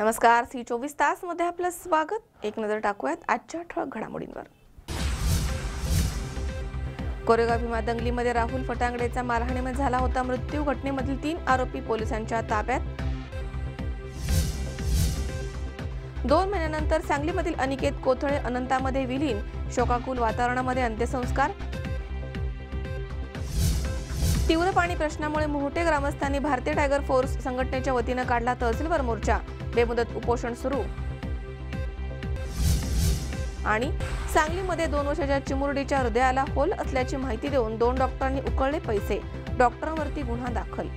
नमस्कार, C24 तास मध्ये आपलं स्वागत। एक नजर टाकूयात आजच्या ठळक घडामोडींवर। कोरेगाव भीमा दंगलीमध्ये राहुल फटांगडेचा मारहाणीमध्ये झाला होता मृत्यू। घटनेमधील 3 आरोपी पोलिसांच्या ताब्यात। 2 महिन्यानंतर सांगलीमधील अनिकेत कोथळे अनंतामध्ये विलीन। शोकाकुल वातावरणामध्ये अंत्यसंस्कार। तीव्र पाणी प्रश्नामुळे मोहोटे ग्रामस्थांनी भारतीय टायगर फोर्स संघटनेच्या वतीने काढला तहसीलवर मोर्चा। बेमुदत उपोषण सुरू। आणि सांगलीमध्ये 2 वर्षाच्या चिमुरडीच्या हृदयाला होल असल्याची माहिती देऊन 2 डॉक्टरांनी उकळले पैसे। डॉक्टरांवरती गुन्हा दाखल।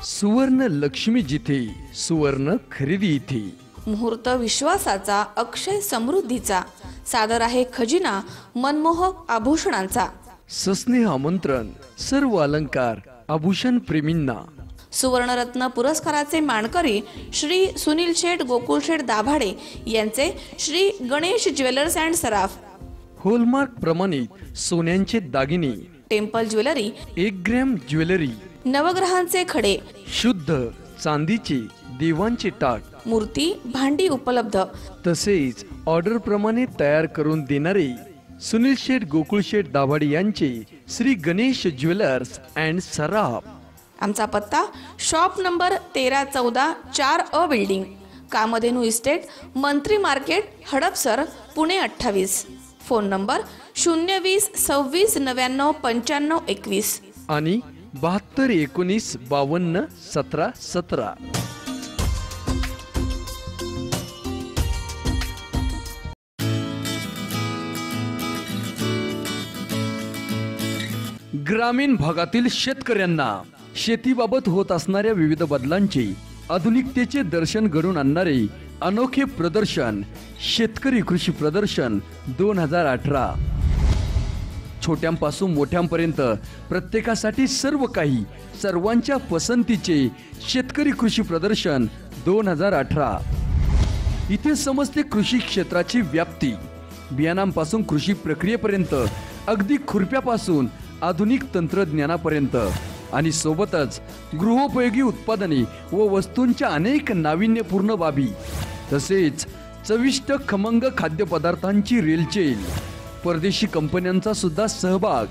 सुवर्ण लक्ष्मी जिथे, सुवर्ण खरेदी इथे। मुहूर्त विश्वासाचा, अक्षय समृद्धीचा। सादर आहे खजिना मनमोहक आभूषणांचा। सस्नेह आमंत्रण सर्व अलंकार आभूषण प्रेमींना। सुवर्णरत्न पुरस्काराचे मानकरी श्री सुनील शेठ गोकुळ शेठ दाभाडे यांचे श्री गणेश ज्वेलर्स अँड सराफ। हॉलमार्क प्रमाणित सोन्यांचे दागिने। Temple jewellery, 1 gram jewellery. नवग्रहांचे खडे, शुद्ध चांदीचे देवांचे टाक, मूर्ती, भांडी उपलब्ध। तसेच ऑर्डर प्रमाणे तयार करून देणारे सुनील शेठ गोकुळ शेठ दाभाडे यांचे श्री गणेश ज्वेलर्स अँड सराफ। आमचा पत्ता shop number 1314 4A building, Kamdhenu estate, Mantri market, Hadapsar, Pune 28। Phone number 020 26 99 95 21 आणि 72 19 52 17 17। ग्रामीण भागातील शेतकऱ्यांना शेतीबाबत होत असणाऱ्या विविध बदलांचे आधुनिकतेचे दर्शन घडवून आणणारे अनोखे प्रदर्शन शेतकरी कृषी प्रदर्शन 2018। छोट्यांपासून मोठ्यांपर्यंत प्रत्येकासाठी सर्व काही, सर्वांच्या पसंतीचे शेतकरी कृषी प्रदर्शन 2018। इथे समजते कृषी क्षेत्राची व्याप्ती, बियाणांपासून कृषी प्रक्रियेपर्यंत, अगदी खुरप्यापासून आधुनिक तंत्रज्ञानापर्यंत, आणि सोबतच गृहोपयोगी उत्पादने व वस्तूंच्या अनेक नाविन्यपूर्ण बाबी, तसेच चविष्ट खमंग खाद्यपदार्थांची रेलचेल, परदेशी कंपन्यांचा सुद्धा सहभाग,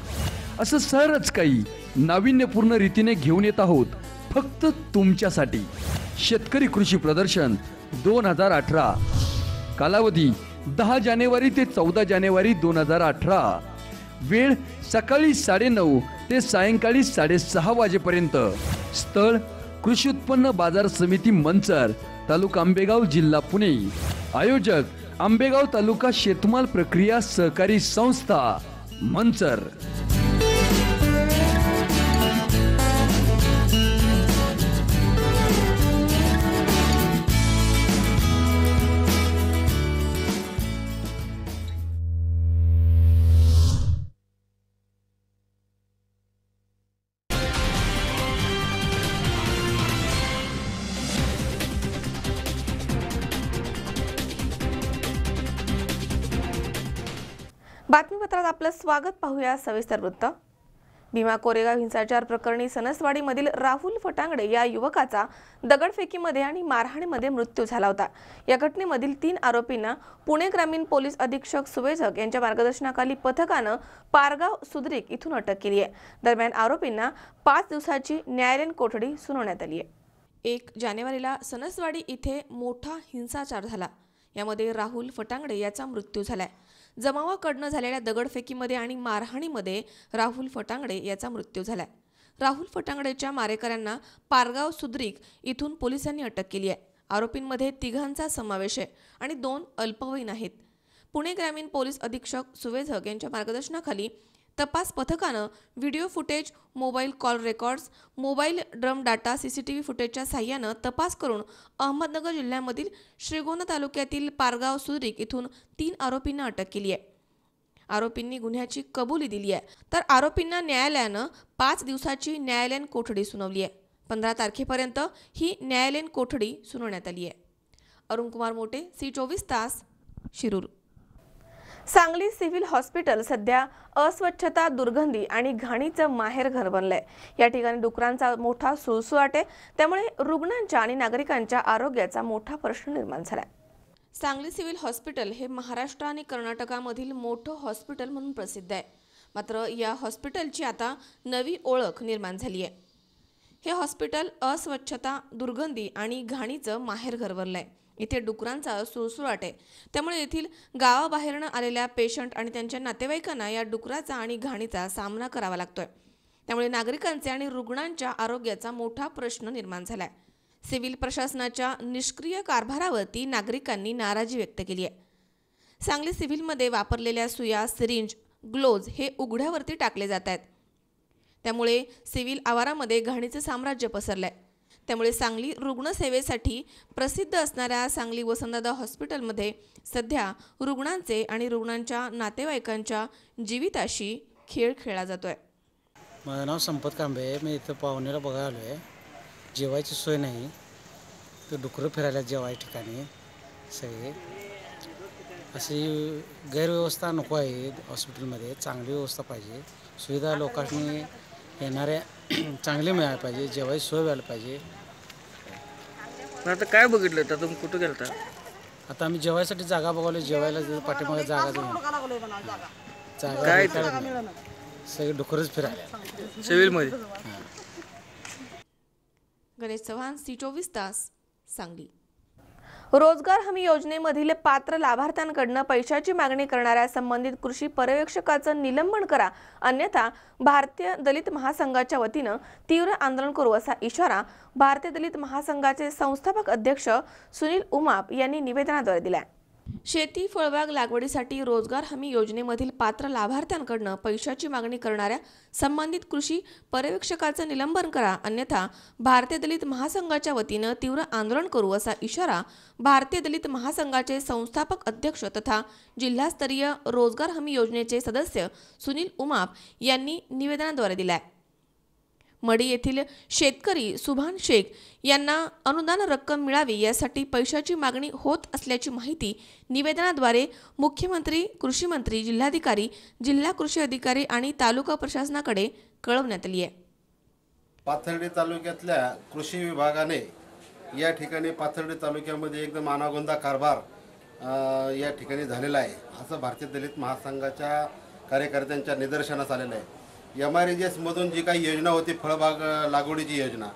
असं सरच काही नाविन्यपूर्ण रीतीने घेऊन येत आहोत फक्त तुमच्यासाठी। शेतकरी कृषी प्रदर्शन 2018। कालावधी 10 जानेवारी ते 14 जानेवारी 2018। वेळ सकाळी 9:30 ते सायंकाळी 6:30 वाजेपर्यंत। स्थळ कृषी उत्पन्न बाजार समिती मंचर, तालुका आंबेगाव, जिल्हा पुणे। आयोजक आंबेगाव तालुका शेतमाल प्रक्रिया सहकारी संस्था, मंचर। बातमीपत्रात आपलं स्वागत। पाहूया सविस्तर वृत्त। भीमा कोरेगाव हिंसाचार प्रकरणी सणसवाडीमधील राहुल फटांगडे या युवकाचा दगडफेकीमध्ये आणि मारहाणीमध्ये मृत्यू झाला होता। या घटनेमधील 3 आरोपींना पुणे ग्रामीण पोलीस अधीक्षक सुवेझक यांच्या मार्गदर्शनाखाली पथकानं पारगाव सुद्रिक इथून अटक केली आहे। दरम्यान आरोपींना 5 दिवसाची न्यायालयीन कोठडी सुनावण्यात आली आहे। 1 जानेवारीला सणसवाडी इथे मोठा हिंसाचार झाला। यामध्ये राहुल फटांगडे याचा मृत्यू झालाय। जमावाकडनं झालेल्या दगडफेकीमध्ये आणि मारहाणीमध्ये राहुल फटांगडे याचा मृत्यू झालाय। राहुल फटांगडेच्या मारेकऱ्यांना पारगाव सुद्रिक इथून पोलिसांनी अटक केली आहे। आरोपींमध्ये 3घांचा समावेश आहे आणि 2 अल्पवयीन आहेत। पुणे ग्रामीण पोलीस अधीक्षक सुवेझक यांच्या मार्गदर्शनाखाली तपास पथकानं video footage, mobile call records, mobile drum data, CCTV फुटेजच्या साह्यानं तपास करून अहमदनगर जिल्ह्यामधील श्रीगोंदा तालुक्यातील पारगाव सुद्रिक इथून 3 आरोपींना अटक केली आहे। आरोपींनी गुन्ह्याची कबुली दिली आहे, तर आरोपींना न्यायालयानं 5 दिवसाची न्यायालयीन कोठडी सुनावली आहे। 15 तारखेपर्यंत ही न्यायालयीन कोठडी सुनावण्यात आली आहे. अरुण कुमार मोटे, C24 तास, शिरूर. सांगली सिव्हिल हॉस्पिटल सध्या अस्वच्छता, दुर्गंधी आणि घाणीचं माहेरघर बनलंय. या ठिकाणी डुकरांचा मोठा सुळसुळाट आहे. त्यामुळे रुग्णांच्या आणि नागरिकांच्या आरोग्याचा मोठा प्रश्न निर्माण झालाय. सांगली सिव्हिल हॉस्पिटल हे महाराष्ट्र आणि कर्नाटकामधील मोठं हॉस्पिटल म्हणून प्रसिद्ध आहे. मात्र या हॉस्पिटलची आता नवी ओळख निर्माण झाली आहे. हे हॉस्पिटल अस्वच्छता, दुर्गंधी आणि घाणीचं माहेरघर बनलंय. इथे डुकरांचा सुळसुळाट आहे. त्यामुळे येथील गावाबाहेरनं आलेल्या पेशंट आणि त्यांच्या नातेवाईकांना या डुकराचा आणि घाणीचा सामना करावा लागतोय. त्यामुळे नागरिकांचे आणि रुग्णांच्या आरोग्याचा मोठा प्रश्न निर्माण झालाय. सिव्हिल प्रशासनाच्या निष्क्रिय कारभारावरती नागरिकांनी नाराजी व्यक्त केली आहे. सांगली सिव्हिलमध्ये वापरलेल्या सुया, सिरिंज, ग्लोव्ज हे उघड्यावरती टाकले जात आहेत. त्यामुळे सिव्हिल आवारामध्ये घाणीचे साम्राज्य पसरलंय. त्यामुळे सांगली रुग्णसेवेसाठी प्रसिद्ध असणाऱ्या सांगली वसंतदादा हॉस्पिटलमध्ये सध्या रुग्णांचे आणि रुग्णांच्या नातेवाईकांच्या जीविताशी खेळ खेळला जातोय. माझं नाव संपत कांबे. मी इथं पाहुण्याला बघायला आलो आहे. जेवायची सोय नाही, तर डुकरं फिरायला जेवायच्या ठिकाणी सगळे. अशी गैरव्यवस्था नको आहे हॉस्पिटलमध्ये. चांगली व्यवस्था पाहिजे. सुविधा लोकांनी येणाऱ्या चांगली मिळायला पाहिजे. जेवायची सोय व्हायला पाहिजे. आता काय बघितलं तर तुम्ही कुठं गेलता? आता आम्ही जेवायसाठी जागा बघावली. जेवायला पाठीमागे जागा जागा काय सगळे डुकरच फिरायला सिव्हिलमध्ये. गणेश चव्हाण, C24 तास, सांगली. रोजगार हमी योजनेमधील पात्र लाभार्थ्यांकडून पैशाची मागणी करणाऱ्या संबंधित कृषी पर्यवेक्षकाचं निलंबन करा, अन्यथा भारतीय दलित महासंघाच्या वतीनं तीव्र आंदोलन करू असा इशारा भारतीय दलित महासंघाचे संस्थापक अध्यक्ष सुनील उमाप यांनी निवेदनाद्वारे दिलाय. शेती फळबाग लागवडीसाठी रोजगार हमी योजनेमधील पात्र लाभार्थ्यांकडून पैशाची मागणी करणाऱ्या संबंधित कृषी पर्यवेक्षकाचं निलंबन करा, अन्यथा भारतीय दलित महासंघाच्या वतीनं तीव्र आंदोलन करू असा इशारा भारतीय दलित महासंघाचे संस्थापक अध्यक्ष तथा जिल्हास्तरीय रोजगार हमी योजनेचे सदस्य सुनील उमाप यांनी निवेदनाद्वारे दिलाय. मडी येथील शेतकरी सुभान शेख यांना अनुदान रक्कम मिळावी यासाठी पैशाची मागणी होत असल्याची माहिती निवेदनाद्वारे मुख्यमंत्री, कृषी मंत्री, जिल्हाधिकारी, जिल्हा कृषी अधिकारी आणि तालुका प्रशासनाकडे कळवण्यात आली आहे. पाथर्डी तालुक्यातल्या कृषी विभागाने या ठिकाणी पाथर्डी तालुक्यामध्ये एकदम अनागोंदा कारभार या ठिकाणी झालेला आहे असं भारतीय दलित महासंघाच्या कार्यकर्त्यांच्या निदर्शनास आलेलं आहे. MRGS मधून जी काही योजना होती, फळबाग लागवडीची योजना,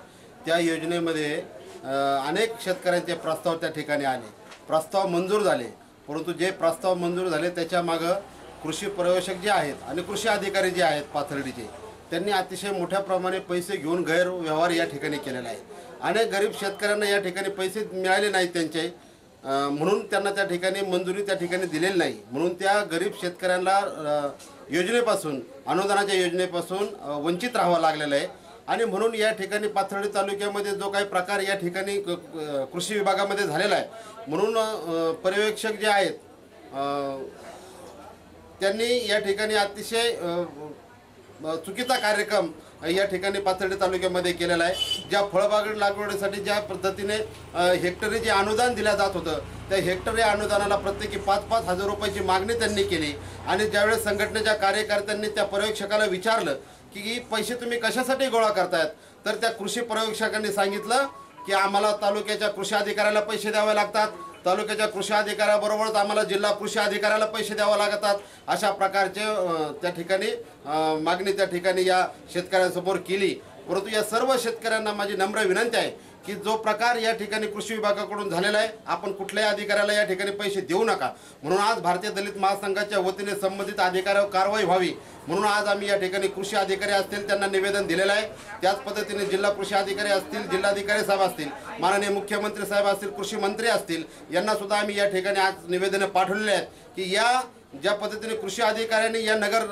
त्या योजनेमध्ये अनेक शेतकऱ्यांचे प्रस्ताव त्या ठिकाणी आले. प्रस्ताव मंजूर झाले, परंतु जे प्रस्ताव मंजूर झाले त्याच्या मागं कृषी पर्यवेक्षक जे आहेत आणि कृषी अधिकारी जे आहेत पाथर्डीचे, त्यांनी अतिशय मोठ्या प्रमाणे पैसे घेऊन गैरव्यवहार या ठिकाणी केलेला आहे. अनेक गरीब शेतकऱ्यांना या ठिकाणी पैसे मिळाले नाहीत त्यांचे, म्हणून त्यांना त्या ठिकाणी मंजुरी त्या ठिकाणी दिलेली नाही. म्हणून त्या गरीब शेतकऱ्यांना योजनेपासून, अनुदानाच्या योजनेपासून वंचित राहावं लागलेलं आहे. आणि म्हणून या ठिकाणी पाथर्डी तालुक्यामध्ये जो काही प्रकार या ठिकाणी कृषी विभागामध्ये झालेला आहे, म्हणून पर्यवेक्षक जे आहेत त्यांनी या ठिकाणी अतिशय चुकीचा कार्यक्रम या ठिकाणी पाथर्डी तालुक्यामध्ये केलेला आहे. ज्या फळबाग लागवडीसाठी ज्या पद्धतीने हेक्टरी जे अनुदान दिलं जात होतं, त्या हेक्टरी अनुदानाला प्रत्येकी 5-5 हजार रुपयाची मागणी त्यांनी केली. आणि ज्यावेळेस संघटनेच्या कार्यकर्त्यांनी त्या पर्यवेक्षकाला विचारलं की पैसे तुम्ही कशासाठी गोळा करतायत, तर त्या कृषी पर्यवेक्षकांनी सांगितलं की आम्हाला तालुक्याच्या कृषी अधिकाऱ्याला पैसे द्यावे लागतात, तालुक्याच्या कृषी अधिकाऱ्याबरोबरच आम्हाला जिल्हा कृषी अधिकाऱ्याला पैसे द्यावे लागतात. अशा प्रकारचे त्या ठिकाणी मागणी त्या ठिकाणी या शेतकऱ्यांसमोर केली. परंतु या सर्व शेतकऱ्यांना माझी नम्र विनंती आहे की जो प्रकार या ठिकाणी कृषी विभागाकडून झालेला आहे, आपण कुठल्याही अधिकाऱ्याला या ठिकाणी पैसे देऊ नका. म्हणून आज भारतीय दलित महासंघाच्या वतीने संबंधित अधिकाऱ्यावर कारवाई व्हावी म्हणून आज आम्ही या ठिकाणी कृषी अधिकारी असतील त्यांना निवेदन दिलेलं आहे. त्याच पद्धतीने जिल्हा कृषी अधिकारी असतील, जिल्हाधिकारी साहेब असतील, माननीय मुख्यमंत्री साहेब असतील, कृषी मंत्री असतील, यांना सुद्धा आम्ही या ठिकाणी आज निवेदनं पाठवलेली आहेत की या ज्या पद्धतीने कृषी अधिकाऱ्यांनी या नगर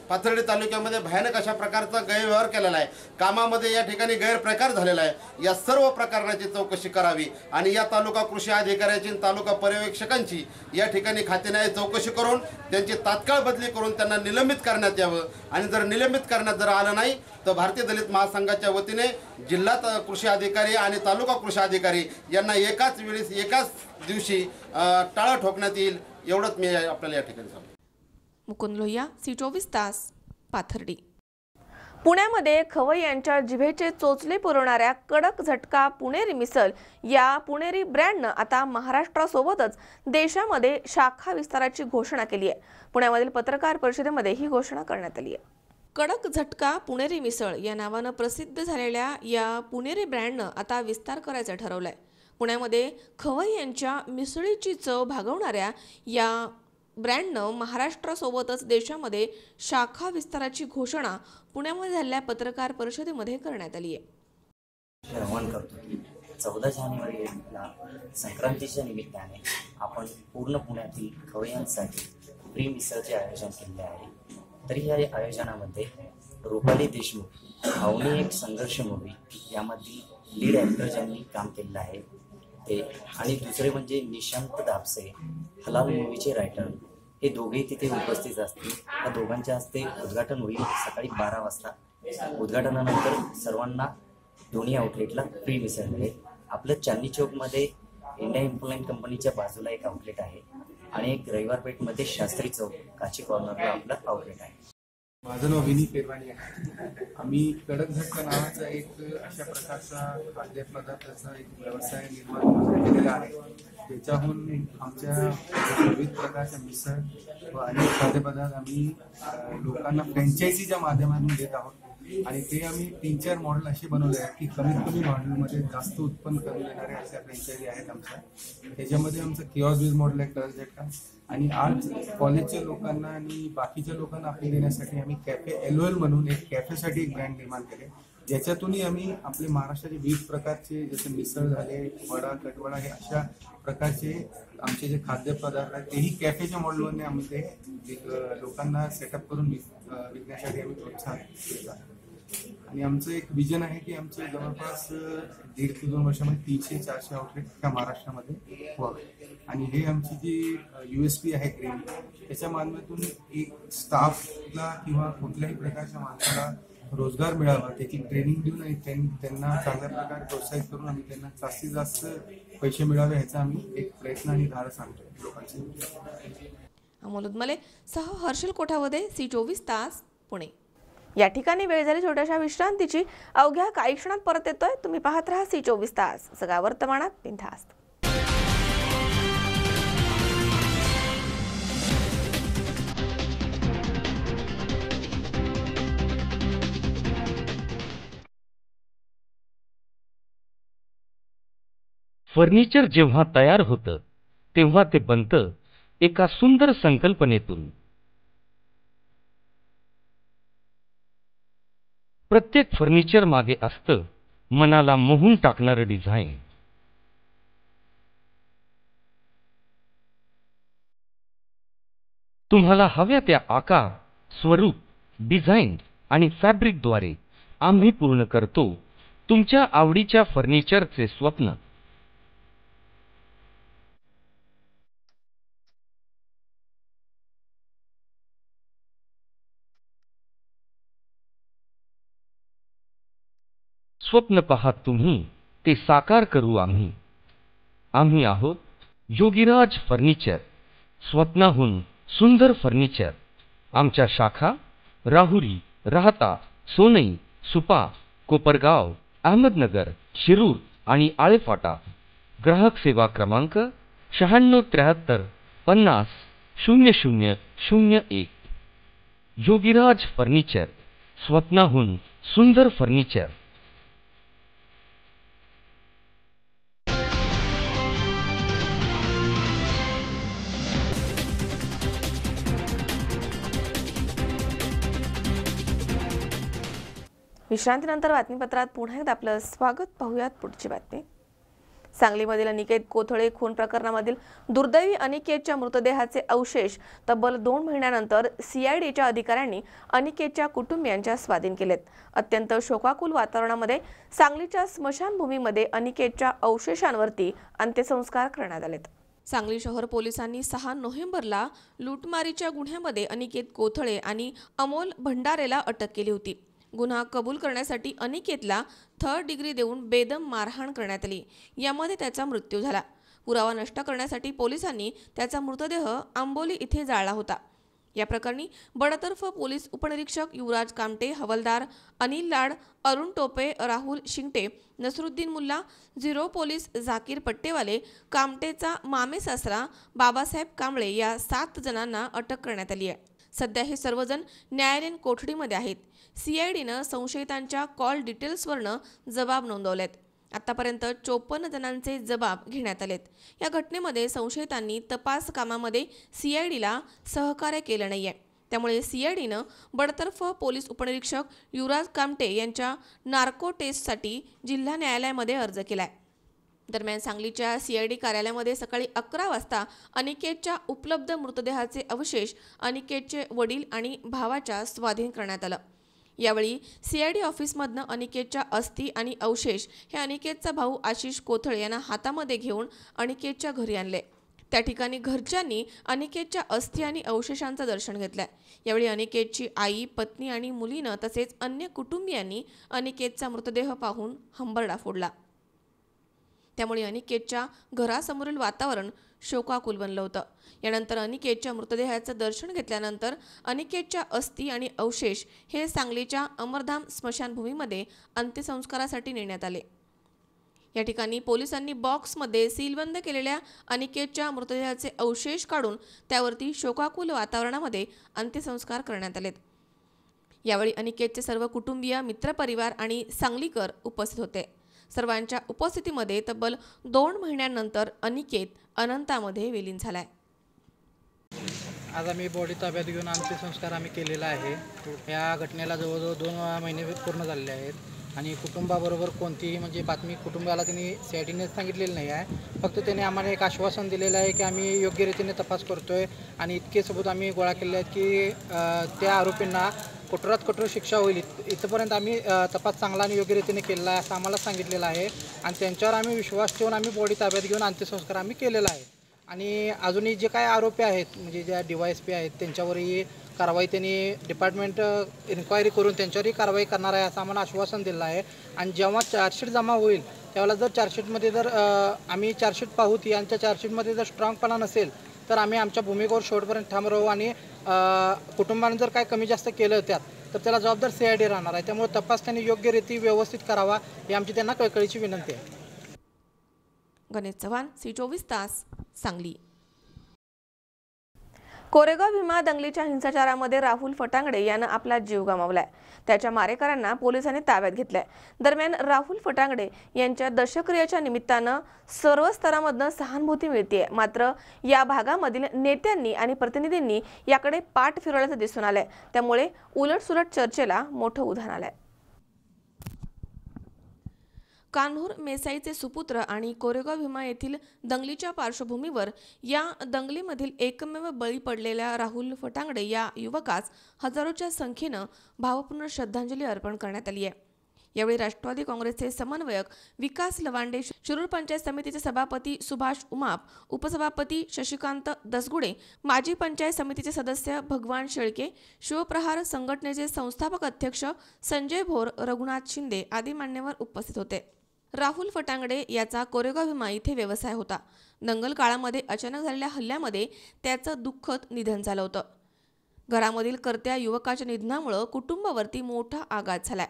पाथर्डी तालुक्यामध्ये भयानक अशा प्रकारचा गैरव्यवहार केलेला आहे, कामामध्ये या ठिकाणी गैरप्रकार झालेला आहे, या सर्व प्रकरणाची चौकशी करावी आणि या तालुका कृषी अधिकाऱ्याची तालुका पर्यवेक्षकांची या ठिकाणी खातेन्याय चौकशी करून त्यांची तात्काळ बदली करून त्यांना निलंबित करण्यात यावं आणि जर निलंबित करण्यात जर आलं नाही तर भारतीय दलित महासंघाच्या वतीने जिल्हा कृषी अधिकारी आणि तालुका कृषी अधिकारी यांना एकाच वेळेस एकाच दिवशी टाळं ठोकण्यात येईल एवढंच मी आपल्याला या ठिकाणी सांगतो. मुकुंद लोहिया, C24 तास, पाथर्डी. पुण्यामध्ये खवई यांच्या जिभेचे चोचले पुरवणाऱ्या कडक झटका पुणेरी मिसळ या पुणेरी ब्रँडनं आता महाराष्ट्रासोबतच देशामध्ये शाखा विस्ताराची घोषणा केली आहे. पुण्यामधील पत्रकार परिषदेमध्ये ही घोषणा करण्यात आली आहे. कडक झटका पुणेरी मिसळ या नावानं प्रसिद्ध झालेल्या या पुणेरी ब्रँडनं आता विस्तार करायचं ठरवलंय. पुण्यामध्ये खवई यांच्या मिसळीची चव भागवणाऱ्या या ब्रँडनं महाराष्ट्रासोबतच देशामध्ये शाखा विस्ताराची घोषणा पुण्यामध्ये झालेल्या पत्रकार परिषदेमध्ये करण्यात आली आहे. आवाहन करतो की 14 जानेवारीला संक्रांतीच्या निमित्ताने आपण पूर्ण पुण्यातील खवय्यांसाठी फ्री मिसळचे आयोजन केले आहे. तरी या आयोजनामध्ये रुपाली देशमुख अवनी एक संघर्ष मूवी यामधील लीड ॲक्टर ज्यांनी काम केलेलं आहे ते आणि दुसरे म्हणजे निशांत दाबसे हलाल मूवीचे रायटर हे दोघेही तिथे उपस्थित असतील. या दोघांच्या हस्ते उद्घाटन होईल सकाळी 12 वाजता. उद्घाटनानंतर सर्वांना दोन्ही आउटलेटला फ्री मिसळ मिळेल. आपलं चांदणी चौकमध्ये इंडिया इम्प्लायंट कंपनीच्या बाजूला एक आउटलेट आहे आणि एक रविवार पेठमध्ये शास्त्री चौक काची कॉर्नरला आपलं आउटलेट आहे. माझं नाव विनी पेरवाणी आहे. आम्ही कडक झटका नावाचा एक अशा प्रकारचा खाद्यपदार्थाचा एक व्यवसाय निर्माण केलेला आहे. त्याच्याहून आमच्या विविध प्रकारच्या मिसळ व अनेक खाद्यपदार्थ आम्ही लोकांना फ्रँचायझीच्या माध्यमातून देत आहोत आणि ते आम्ही 3-4 मॉडेल असे बनवले आहेत की कमीत कमी मॉडेलमध्ये जास्त उत्पन्न करून देणारे अशा फ्रँचायझी आहेत आमच्या. त्याच्यामध्ये आमचं किऑस्क बेस मॉडेल आहे कडक झटका आणि आज कॉलेजच्या लोकांना आणि बाकीच्या लोकांना आपण देण्यासाठी आम्ही कॅफे LOL म्हणून एक कॅफेसाठी एक ब्रँड निर्माण केले, ज्याच्यातूनही आम्ही आपले महाराष्ट्राचे विविध प्रकारचे जसे मिसळ झाले, वडा, कटवडा हे अशा प्रकारचे आमचे जे खाद्यपदार्थ आहेत तेही कॅफेच्या मॉडेलमध्ये आम्ही ते लोकांना सेटअप करून विकण्यासाठी आम्ही प्रोत्साहन केलं आहे. आणि आमचं एक विजन आहे की आमचे जवळपास 1.5 ते 2 वर्षामध्ये 300-400 आउटलेट त्या महाराष्ट्रामध्ये व्हावे आणि हे आमची जी USP आहे ग्रेन त्याच्या माध्यमातून एक स्टाफला किंवा कुठल्याही प्रकारच्या माणसाला रोजगार मिळावा त्याची ट्रेनिंग देऊन आणि त्यांना चांगल्या प्रकारे प्रोत्साहित करून आम्ही त्यांना जास्तीत जास्त पैसे मिळावे ह्याचा आम्ही एक प्रयत्न आणि धाडस आणतो लोकांचे. अमोल उदमले सह हर्षल कोठावदे, C24 तास, पुणे. या ठिकाणी वेळ झाली छोट्याशा विश्रांतीची. अवघ्या काही क्षणात परत येतोय. तुम्ही पाहत राहा C24 तास, सगळ्या वर्तमानात बिनधास्त. फर्निचर जेव्हा तयार होतं तेव्हा ते बनतं एका सुंदर संकल्पनेतून. प्रत्येक फर्निचर मागे असतं मनाला मोहून टाकणारं डिझाईन. तुम्हाला हव्या त्या आकार, स्वरूप, डिझाईन आणि फॅब्रिकद्वारे आम्ही पूर्ण करतो तुमच्या आवडीच्या फर्निचरचे स्वप्न. स्वप्न पहा तुम्ही, ते साकार करू आम्ही. आम्ही आहोत योगीराज फर्निचर, स्वप्नाहून सुंदर फर्निचर. आमच्या शाखा राहुरी, राहता, सोनई, सुपा, कोपरगाव, अहमदनगर, शिरूर आणि आळेफाटा. ग्राहक सेवा क्रमांक 9673 50 0001. योगीराज फर्निचर, स्वप्नाहून सुंदर फर्निचर. विश्रांतीनंतर बातमीपत्रात पुन्हा एकदा आपलं स्वागत. पाहूयात पुढची बातमी. सांगलीमधील अनिकेत कोथळे खून प्रकरणामधील दुर्दैवी अनिकेतच्या मृतदेहाचे अवशेष तब्बल 2 महिन्यानंतर सीआयडीच्या अधिकाऱ्यांनी अनिकेतच्या कुटुंबियांच्या स्वाधीन केलेत. अत्यंत शोकाकुल वातावरणामध्ये सांगलीच्या स्मशानभूमीमध्ये अनिकेतच्या अवशेषांवरती अंत्यसंस्कार करण्यात आलेत. सांगली शहर पोलिसांनी 6 नोव्हेंबरला लूटमारीच्या गुन्ह्यामध्ये अनिकेत कोथळे आणि अमोल भंडारेला अटक केली होती. गुन्हा कबूल करण्यासाठी अनिकेतला 3rd डिग्री देऊन बेदम मारहाण करण्यात आली. यामध्ये त्याचा मृत्यू झाला. पुरावा नष्ट करण्यासाठी पोलिसांनी त्याचा मृतदेह आंबोली इथे जाळला होता. या प्रकरणी बडतर्फ पोलीस उपनिरीक्षक युवराज कामटे, हवालदार अनिल लाड, अरुण टोपे, राहुल शिंगटे, नसरुद्दीन मुल्ला, 0 पोलीस झाकीर पट्टेवाले, कामटेचा मामे सासरा बाबासाहेब कांबळे या 7 जणांना अटक करण्यात आली आहे. सध्या हे सर्वजण न्यायालयीन कोठडीमध्ये आहेत. सीआयडीनं संशयितांच्या कॉल डिटेल्सवरनं जबाब नोंदवलेत. आतापर्यंत 54 जणांचे जबाब घेण्यात आलेत. या घटनेमध्ये संशयितांनी तपास कामामध्ये सीआयडीला सहकार्य केलं नाहीये. त्यामुळे सीआयडीनं बडतर्फ पोलीस उपनिरीक्षक युवराज कामटे यांच्या नार्को टेस्टसाठी जिल्हा न्यायालयामध्ये अर्ज केलाय. दरम्यान सांगलीच्या सीआयडी कार्यालयामध्ये सकाळी 11 वाजता अनिकेतच्या उपलब्ध मृतदेहाचे अवशेष अनिकेतचे वडील आणि भावाच्या स्वाधीन करण्यात आलं. यावेळी सीआयडी ऑफिसमधनं अनिकेतच्या अस्थी आणि अवशेष हे अनिकेतचा भाऊ आशिष कोथळे यांना हातामध्ये घेऊन अनिकेतच्या घरी आणले. त्या ठिकाणी घरच्यांनी अनिकेतच्या अस्थी आणि अवशेषांचं दर्शन घेतलंय. यावेळी अनिकेतची आई, पत्नी आणि मुलीनं तसेच अन्य कुटुंबियांनी अनिकेतचा मृतदेह पाहून हंबरडा फोडला. त्यामुळे अनिकेतच्या घरासमोरील वातावरण शोकाकुल बनलं होतं. यानंतर अनिकेतच्या मृतदेहाचं दर्शन घेतल्यानंतर अनिकेतच्या अस्थी आणि अवशेष हे सांगलीच्या अमरधाम स्मशानभूमीमध्ये अंत्यसंस्कारासाठी नेण्यात आले. या ठिकाणी पोलिसांनी बॉक्समध्ये सीलबंद केलेल्या अनिकेतच्या मृतदेहाचे अवशेष काढून त्यावरती शोकाकुल वातावरणामध्ये अंत्यसंस्कार करण्यात आलेत. यावेळी अनिकेतचे सर्व कुटुंबीय, मित्रपरिवार आणि सांगलीकर उपस्थित होते. सर्वांच्या उपस्थितीमध्ये तब्बल 2 महिन्यांनंतर अनिकेत अनंतामध्ये विलीन झालाय. आज आम्ही बॉडी ताब्यात घेऊन अंत्यसंस्कार आम्ही केलेला आहे. या घटनेला जवळजवळ 2 महिने पूर्ण झालेले आहेत आणि कुटुंबाबरोबर कोणतीही म्हणजे बातमी कुटुंबाला त्यांनी सीआयडीने सांगितलेली नाही आहे. फक्त त्याने आम्हाला एक आश्वासन दिलेलं आहे की आम्ही योग्य रीतीने तपास करतोय आणि इतके सबूत आम्ही गोळा केले आहेत की त्या आरोपींना कठोरात कठोर शिक्षा होईल. इथपर्यंत आम्ही तपास चांगला आणि योग्य रीतीने केलेला आहे असं आम्हाला सांगितलेलं आहे आणि त्यांच्यावर आम्ही विश्वास ठेवून आम्ही बॉडी ताब्यात घेऊन अंत्यसंस्कार आम्ही केलेला आहे. आणि अजूनही जे काय आरोपी आहेत म्हणजे ज्या DYSP आहेत त्यांच्यावरही कारवाई त्यांनी डिपार्टमेंट इन्क्वायरी करून त्यांच्यावरही कारवाई करणार आहे असं आम्हाला आश्वासन दिलं आहे. आणि जेव्हा चार्जशीट जमा होईल त्यावेळेला जर चार्जशीटमध्ये जर आम्ही चार्जशीट पाहू ती आणि त्या चार्जशीटमध्ये जर स्ट्रॉंगपणा नसेल तर आम्ही आमच्या भूमिकेवर शेवटपर्यंत ठाम राहू आणि कुटुंबाने जर काय कमी जास्त केलं त्यात तर त्याला जबाबदार सीआयडी राहणार आहे. त्यामुळे तपास त्यांनी योग्य रीती व्यवस्थित करावा ही आमची त्यांना कळकळीची विनंती आहे. गणेश चव्हाण, C24 तास, सांगली. कोरेगाव भीमा दंगलीच्या हिंसाचारामध्ये राहुल फटांगडे यानं आपला जीव गमावलाय. त्याच्या मारेकऱ्यांना पोलिसांनी ताब्यात घेतलंय. दरम्यान राहुल फटांगडे यांच्या दशक्रियेच्या निमित्तानं सर्व स्तरामधनं सहानुभूती मिळतेय. मात्र या भागामधील नेत्यांनी आणि प्रतिनिधींनी याकडे पाठ फिरवल्याचं दिसून आलंय. त्यामुळे उलटसुलट चर्चेला मोठं उधाण आलंय. कान्हूर मेसाईचे सुपुत्र आणि कोरेगाव भीमा येथील दंगलीच्या पार्श्वभूमीवर या दंगलीमधील एकमेव बळी पडलेल्या राहुल फटांगडे या युवकास हजारोच्या संख्येनं भावपूर्ण श्रद्धांजली अर्पण करण्यात आली आहे. यावेळी राष्ट्रवादी काँग्रेसचे समन्वयक विकास लवांडे, शिरूर पंचायत समितीचे सभापती सुभाष उमाप, उपसभापती शशिकांत दसगुडे, माजी पंचायत समितीचे सदस्य भगवान शेळके, शिवप्रहार संघटनेचे संस्थापक अध्यक्ष संजय भोर, रघुनाथ शिंदे आदी मान्यवर उपस्थित होते. राहुल फटांगडे याचा कोरेगाव भीमा इथे व्यवसाय होता. दंगल काळामध्ये अचानक झालेल्या हल्ल्यामध्ये त्याचं दुःखद निधन झालं होतं. घरामधील कर्त्या युवकाच्या निधनामुळे कुटुंबावरती मोठा आघात झालाय.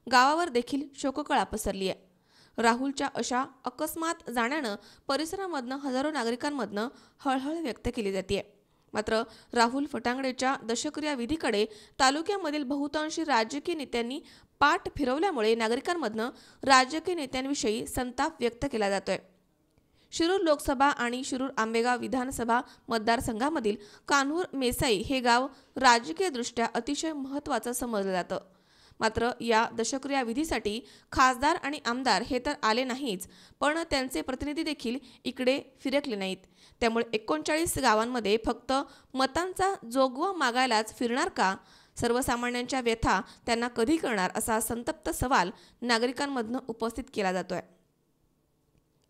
गावावर देखील शोककळा पसरली आहे. राहुलच्या अशा अकस्मात जाण्यानं परिसरामधनं हजारो नागरिकांमधनं हळहळ व्यक्त केली जाते. मात्र राहुल फटांगडेच्या दशक्रिया विधीकडे तालुक्यामधील बहुतांशी राजकीय नेत्यांनी पाठ फिरवल्यामुळे नागरिकांमधनं राजकीय नेत्यांविषयी संताप व्यक्त केला जातोय. शिरूर लोकसभा आणि शिरूर आंबेगाव विधानसभा मतदारसंघामधील कान्हूर मेसाई हे गाव राजकीयदृष्ट्या अतिशय महत्त्वाचं समजलं जातं. मात्र या दशक्रिया विधीसाठी खासदार आणि आमदार हे तर आले नाहीच, पण त्यांचे प्रतिनिधी देखील इकडे फिरकले नाहीत. त्यामुळे 39 गावांमध्ये फक्त मतांचा जोगवा मागायलाच फिरणार का? सर्वसामान्यांच्या व्यथा त्यांना कधी कळणार, असा संतप्त सवाल नागरिकांमधून उपस्थित केला जातोय.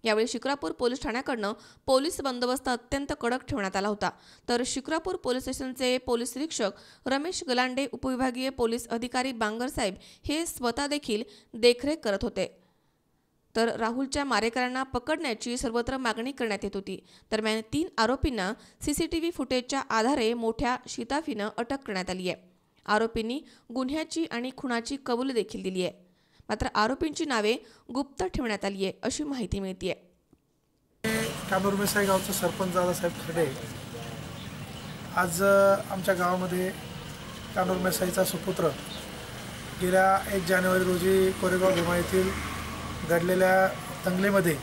यावेळी शिक्रापूर पोलीस ठाण्याकडनं पोलीस बंदोबस्त अत्यंत कडक ठेवण्यात आला होता. तर शिक्रापूर पोलीस स्टेशनचे पोलीस निरीक्षक रमेश गलांडे, उपविभागीय पोलीस अधिकारी बांगर साहेब हे स्वतः देखील देखरेख करत होते. तर राहुलच्या मारेकऱ्यांना पकडण्याची सर्वत्र मागणी करण्यात येत होती. दरम्यान 3 आरोपींना CCTV फुटेजच्या आधारे मोठ्या शिताफीनं अटक करण्यात आली आहे. आरोपींनी गुन्ह्याची आणि खुनाची कबुली देखील दिली आहे. मात्र आरोपींची नावे गुप्त ठेवण्यात आली आहे, अशी माहिती मिळते. कानोर मेसाई गावचा सरपंच दादासाहेब खर्डे आज आमच्या गावामध्ये कानोर मेसाईचा सुपुत्र गेल्या 1 जानेवारी रोजी कोरेगाव भीमा येथील घडलेल्या दंगलीमध्ये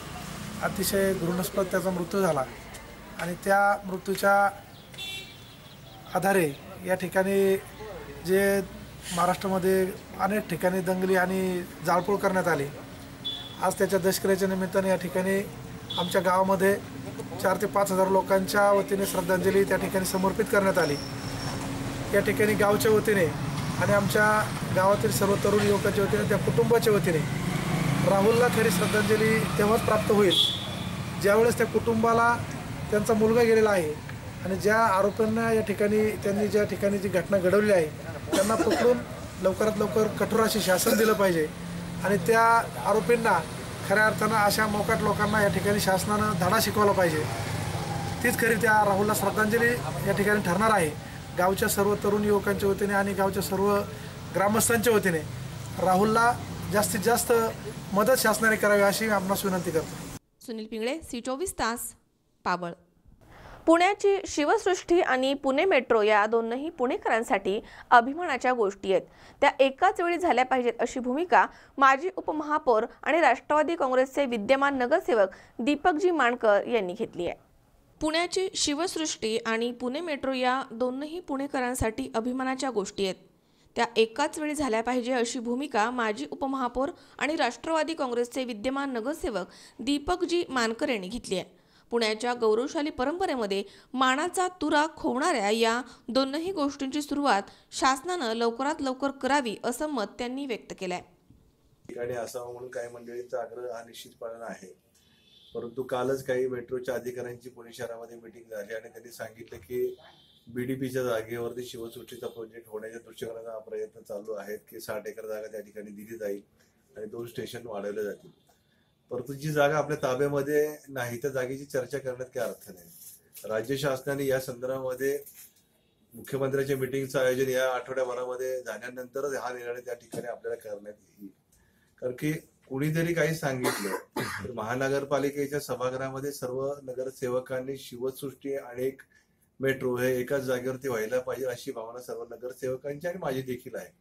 अतिशय घृणास्पद त्याचा मृत्यू झाला आणि त्या मृत्यूच्या आधारे या ठिकाणी जे महाराष्ट्रामध्ये अनेक ठिकाणी दंगली आणि जाळपोळ करण्यात आली. आज त्याच्या दशक्रियेच्या निमित्ताने या ठिकाणी आमच्या गावामध्ये 4,000 ते 5,000 लोकांच्या वतीने श्रद्धांजली त्या ठिकाणी समर्पित करण्यात आली. या ठिकाणी गावच्या वतीने आणि आमच्या गावातील सर्व तरुण युवकांच्या वतीने, त्या कुटुंबाच्या वतीने राहुलला खरी श्रद्धांजली तेव्हाच प्राप्त होईल ज्यावेळेस त्या कुटुंबाला त्यांचा मुलगा गेलेला आहे आणि ज्या आरोपींना या ठिकाणी त्यांनी ज्या ठिकाणी जी घटना घडवली आहे त्यांना पकडून लवकरात लवकर कठोर असे शासन दिलं पाहिजे आणि त्या आरोपींना खऱ्या अर्थानं अशा मोकाट लोकांना या ठिकाणी शासनानं धडा शिकवला पाहिजे. तीच खरी त्या राहुलला श्रद्धांजली या ठिकाणी ठरणार आहे. गावच्या सर्व तरुण युवकांच्या वतीने आणि गावच्या सर्व ग्रामस्थांच्या वतीने राहुलला जास्तीत जास्त मदत शासनाने करावी अशी मी आपणास विनंती करतो. सुनील पिंगळे, C24 तास, पाबळ. पुण्याची शिवसृष्टी आणि पुणे मेट्रो या दोनही पुणेकरांसाठी अभिमानाच्या गोष्टी आहेत. त्या एकाच वेळी झाल्या पाहिजेत, अशी भूमिका माजी उपमहापौर आणि राष्ट्रवादी काँग्रेसचे विद्यमान नगरसेवक दीपकजी माणकर यांनी घेतली आहे. पुण्याची शिवसृष्टी आणि पुणे मेट्रो या दोनही पुणेकरांसाठी अभिमानाच्या गोष्टी आहेत. त्या एकाच वेळी झाल्या पाहिजे, अशी भूमिका माजी उपमहापौर आणि राष्ट्रवादी काँग्रेसचे विद्यमान नगरसेवक दीपकजी माणकर यांनी घेतली आहे. पुण्याच्या गौरवशाली परंपरेमध्ये मानाचा तुरा खोवणाऱ्या या दोनही गोष्टींची सुरुवात शासनानं लवकरात लवकर करावी, असं मत त्यांनी व्यक्त केलं आहे. ठिकाणी असावं म्हणून काही मंडळींचा आग्रह हा निश्चितपणे आहे. परंतु कालच काही मेट्रोच्या अधिकाऱ्यांची पुणे शहरामध्ये मीटिंग झाली आणि त्यांनी सांगितलं की BDPच्या जागेवरती शिवसृष्टीचा प्रोजेक्ट होण्याच्या दृष्टिकोनाचा प्रयत्न चालू आहेत की 60 एकर जागा त्या ठिकाणी दिली जाईल आणि 2 स्टेशन वाढवले जातील. परंतु जी जागा आपल्या ताब्यामध्ये नाही त्या जागेची चर्चा करण्यात काही अर्थ नाही. राज्य शासनाने या संदर्भामध्ये मुख्यमंत्र्यांच्या मीटिंगचं आयोजन या आठवड्याभरामध्ये झाल्यानंतरच हा निर्णय त्या ठिकाणी आपल्याला करण्यात येईल. कारण की कुणीतरी काही सांगितलं तर महानगरपालिकेच्या सभागृहामध्ये सर्व नगरसेवकांनी शिवसृष्टी आणि एक मेट्रो हे एकाच जागेवरती व्हायला पाहिजे अशी भावना सर्व नगरसेवकांची आणि माझी देखील आहे.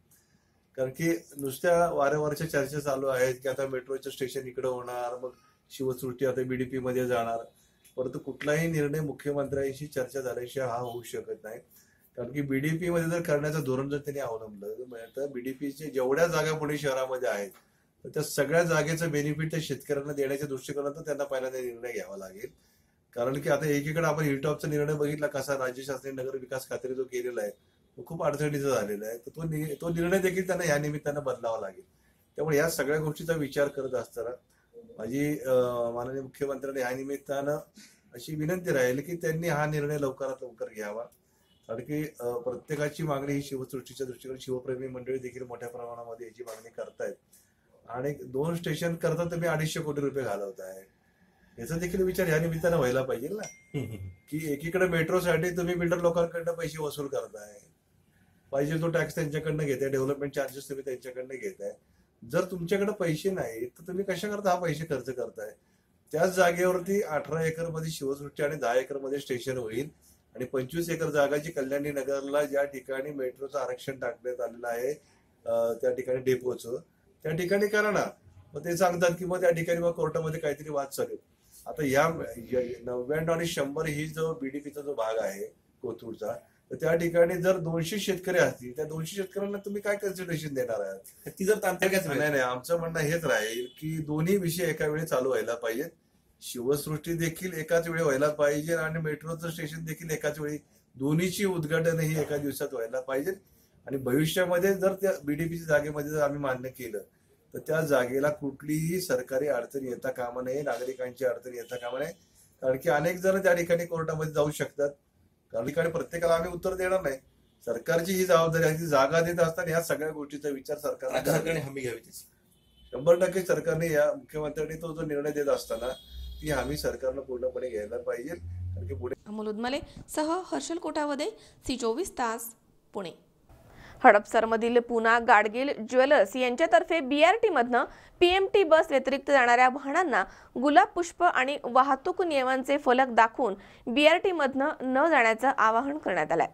कारण की नुसत्या वारंवारच्या चर्चा चालू आहेत की आता मेट्रोचं स्टेशन इकडे होणार, मग शिवसृष्टी आता BDP मध्ये जाणार, परंतु कुठलाही निर्णय मुख्यमंत्र्यांशी चर्चा झाल्याशिवाय हा होऊ शकत नाही. कारण की BDP मध्ये जर करण्याचं धोरण जर त्यांनी अवलंबलं तर BDPचे जेवढ्या जागा पुणे शहरामध्ये आहेत तर त्या सगळ्या जागेचं बेनिफिट त्या शेतकऱ्यांना देण्याच्या दृष्टिकोनातून त्यांना पहिल्यांदा निर्णय घ्यावा लागेल. कारण की आता एकीकडे आपण हिलटॉपचा निर्णय बघितला कसा राज्य शासनाने नगर विकास खात्याने जो केलेला आहे तो खूप अडचणीचा झालेला आहे. तर तो निर्णय देखील त्यांना या निमित्तानं बदलावा लागेल. त्यामुळे या सगळ्या गोष्टीचा विचार करत असताना माझी माननीय मुख्यमंत्र्यांनी या निमित्तानं अशी विनंती राहील की त्यांनी हा निर्णय लवकरात लवकर घ्यावा. कारण की प्रत्येकाची मागणी ही शिवसृष्टीच्या दृष्टीने शिवप्रेमी मंडळी देखील मोठ्या प्रमाणामध्ये याची मागणी करतायत आणि 2 स्टेशन करता तुम्ही 250 कोटी रुपये घालवताय. याचा देखील विचार या निमित्तानं व्हायला पाहिजे ना की एकीकडे मेट्रोसाठी तुम्ही बिल्डर लोकांकडनं पैसे वसूल करताय, पाहिजे तो टॅक्स त्यांच्याकडनं घेताय, डेव्हलपमेंट चार्जेस तुम्ही त्यांच्याकडनं घेताय. जर तुमच्याकडे पैसे नाही तर तुम्ही कशा करता हा पैसे खर्च करताय. त्याच जागेवरती 18 एकर मध्ये शिवसृष्टी आणि 10 एकर मध्ये स्टेशन होईल आणि 25 एकर जागा जी कल्याणी नगरला ज्या ठिकाणी मेट्रोचं आरक्षण टाकण्यात आलेलं आहे त्या ठिकाणी डेपोचं त्या ठिकाणी करा ना. मग ते सांगतात की मग त्या ठिकाणी मग कोर्टामध्ये काहीतरी वाद चालेल. आता या 99 आणि 100 ही जो BDPचा जो भाग आहे कोथरूडचा तर त्या ठिकाणी जर 200 शेतकरी असतील, त्या 200 शेतकऱ्यांना तुम्ही काय कन्सिडरेशन देणार आहात? ती जर तांत्रिक नाही, आमचं म्हणणं हेच राहील की दोन्ही विषय एका वेळी चालू व्हायला पाहिजेत. शिवसृष्टी देखील एकाच वेळी व्हायला पाहिजे आणि मेट्रोचं स्टेशन देखील एकाच वेळी, दोन्हीची उद्घाटन ही एका दिवसात व्हायला पाहिजे. आणि भविष्यामध्ये जर त्या बीडीपीच्या जागेमध्ये जर आम्ही मान्य केलं तर त्या जागेला कुठलीही सरकारी अडचण येता कामा नये, नागरिकांची अडचण येता कामा नये. कारण की अनेक जण त्या ठिकाणी कोर्टामध्ये जाऊ शकतात. त्या ठिकाणी प्रत्येकाला आम्ही उत्तर देणार नाही. सरकारची ही जबाबदारी आहे की जागा देत असताना ह्या सगळ्या गोष्टीचा विचार सरकारने हमी घ्यावी. 100% सरकारने या मुख्यमंत्र्यांनी तो जो निर्णय देत असताना ती हमी सरकारनं पूर्णपणे घ्यायला पाहिजे. कारण की पुढे अमोल उदमले सह हर्षल कोठावदे, C24 तास, पुणे. हडपसरमधील पुना गाडगीळ ज्वेलर्स यांच्यातर्फे BRT मधनं PMT बस व्यतिरिक्त जाणाऱ्या वाहनांना गुलाब पुष्प आणि वाहतूक नियमांचे फलक दाखवून BRT मधनं न जाण्याचं आवाहन करण्यात आलंय.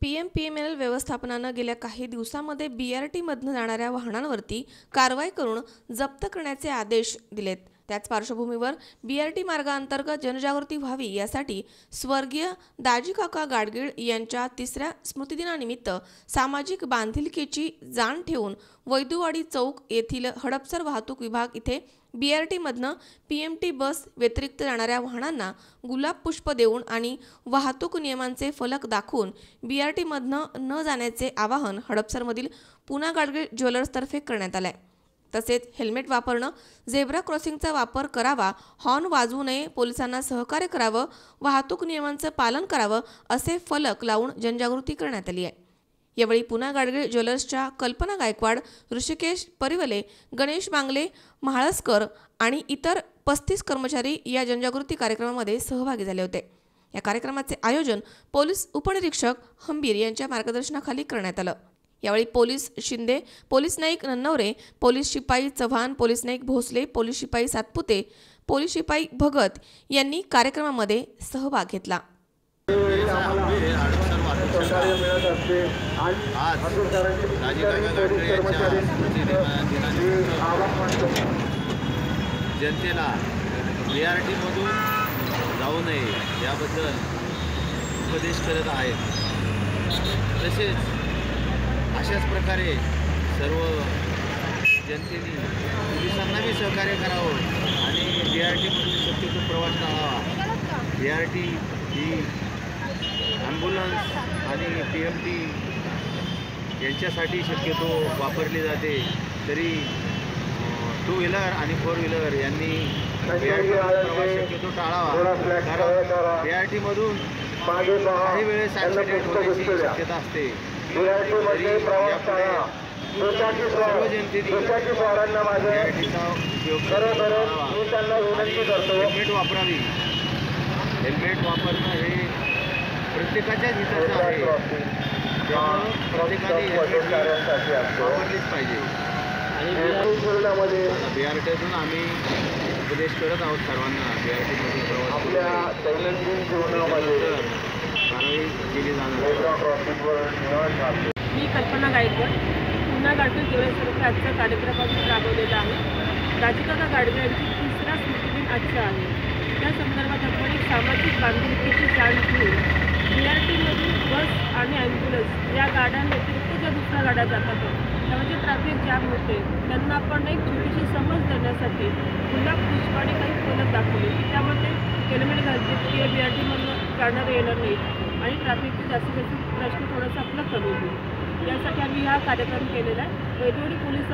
PMPML व्यवस्थापनानं गेल्या काही दिवसांमध्ये BRT मधनं जाणाऱ्या वाहनांवरती कारवाई करून जप्त करण्याचे आदेश दिलेत. त्याच पार्श्वभूमीवर BRT मार्गाअंतर्गत जनजागृती व्हावी यासाठी स्वर्गीय दाजी काका गाडगीळ यांच्या 3ऱ्या स्मृतिदिनानिमित्त सामाजिक बांधिलकीची जाण ठेवून वैदुवाडी चौक येथील हडपसर वाहतूक विभाग इथे BRT मधनं PMT बस व्यतिरिक्त जाणाऱ्या वाहनांना गुलाब पुष्प देऊन आणि वाहतूक नियमांचे फलक दाखवून BRT मधनं न जाण्याचे आवाहन हडपसरमधील पुना गाडगीळ ज्वेलर्सतर्फे करण्यात आलंय. तसेच हेल्मेट वापरणं, झेब्रा क्रॉसिंगचा वापर करावा, हॉर्न वाजवू नये, पोलिसांना सहकार्य करावं, वाहतूक नियमांचं पालन करावं असे फलक लावून जनजागृती करण्यात आली आहे. यावेळी पुना गाडगीळ ज्वेलर्सच्या कल्पना गायकवाड, ऋषिकेश परिवले, गणेश बांगले, म्हाळसकर आणि इतर 35 कर्मचारी या जनजागृती कार्यक्रमामध्ये सहभागी झाले होते. या कार्यक्रमाचे आयोजन पोलीस उपनिरीक्षक हंबीर यांच्या मार्गदर्शनाखाली करण्यात आलं. यावेळी police Shinde, police Naik Nannaware, police शिपाई चव्हाण, पोलीस नाईक भोसले, पोलीस शिपाई सातपुते, पोलीस शिपाई भगत यांनी कार्यक्रमामध्ये सहभाग घेतला. जनतेला BRT मधून जाऊ नये याबद्दल उपदेश करत आहेत. तसेच अशाच प्रकारे सर्व जनतेने पोलिसांना बी सहकार्य करावं आणि BRT मधून शक्यतो प्रवास टाळावा. BRT ही ॲम्ब्युलन्स आणि PMT यांच्यासाठी शक्यतो वापरली जाते. तरी 2 व्हीलर आणि 4 व्हीलर यांनी BRT प्रवास शक्यतो टाळावा. कारण BRT मधून काही वेळेस ॲक्सिडेंट होण्याची शक्यता असते. तरी यापुढे सर्व जनतेने BRTचा उपयोग करावा आणि हेल्मेट वापरावी. हेल्मेट वापरणं हे प्रत्येकाच्याच हिताचं आहे. त्यामुळं प्रत्येकाने हेल्मेट वापरलीच पाहिजे. आणि BRTतून आम्ही उपदेश करत आहोत सर्वांना. BRTमधून प्रवास कारवाई केली जाणार. मी कल्पना गायकवाड, पुन्हा गाडगीळ ज्वेलर्सतर्फे आजचा कार्यक्रम राबवलेला आहे. दाजीकाका गाडगीळ यांची 3रा स्मृतिदिन आजचा आहे. त्या संदर्भात आपण एक सामाजिक बांधिलकीची जाण घेऊन BRTमधून बस आणि ॲम्ब्युलन्स या गाड्यांव्यतिरिक्त ज्या दुसऱ्या गाड्या जातात त्यामध्ये ट्रॅफिक जाम होते त्यांना आपण एक छोटीशी समज देण्यासाठी गुलाब पुष्प आणि काही फलक दाखवले की त्यामध्ये हेल्मेट घालते की BRTमधून जाणार येणार नाही आणि ट्रॅफिकचे जास्तीत जास्त प्रश्न थोडासा आपला कमी होईल. यासाठी आम्ही हा कार्यक्रम केलेला आहे. वैदुवाडी पोलीस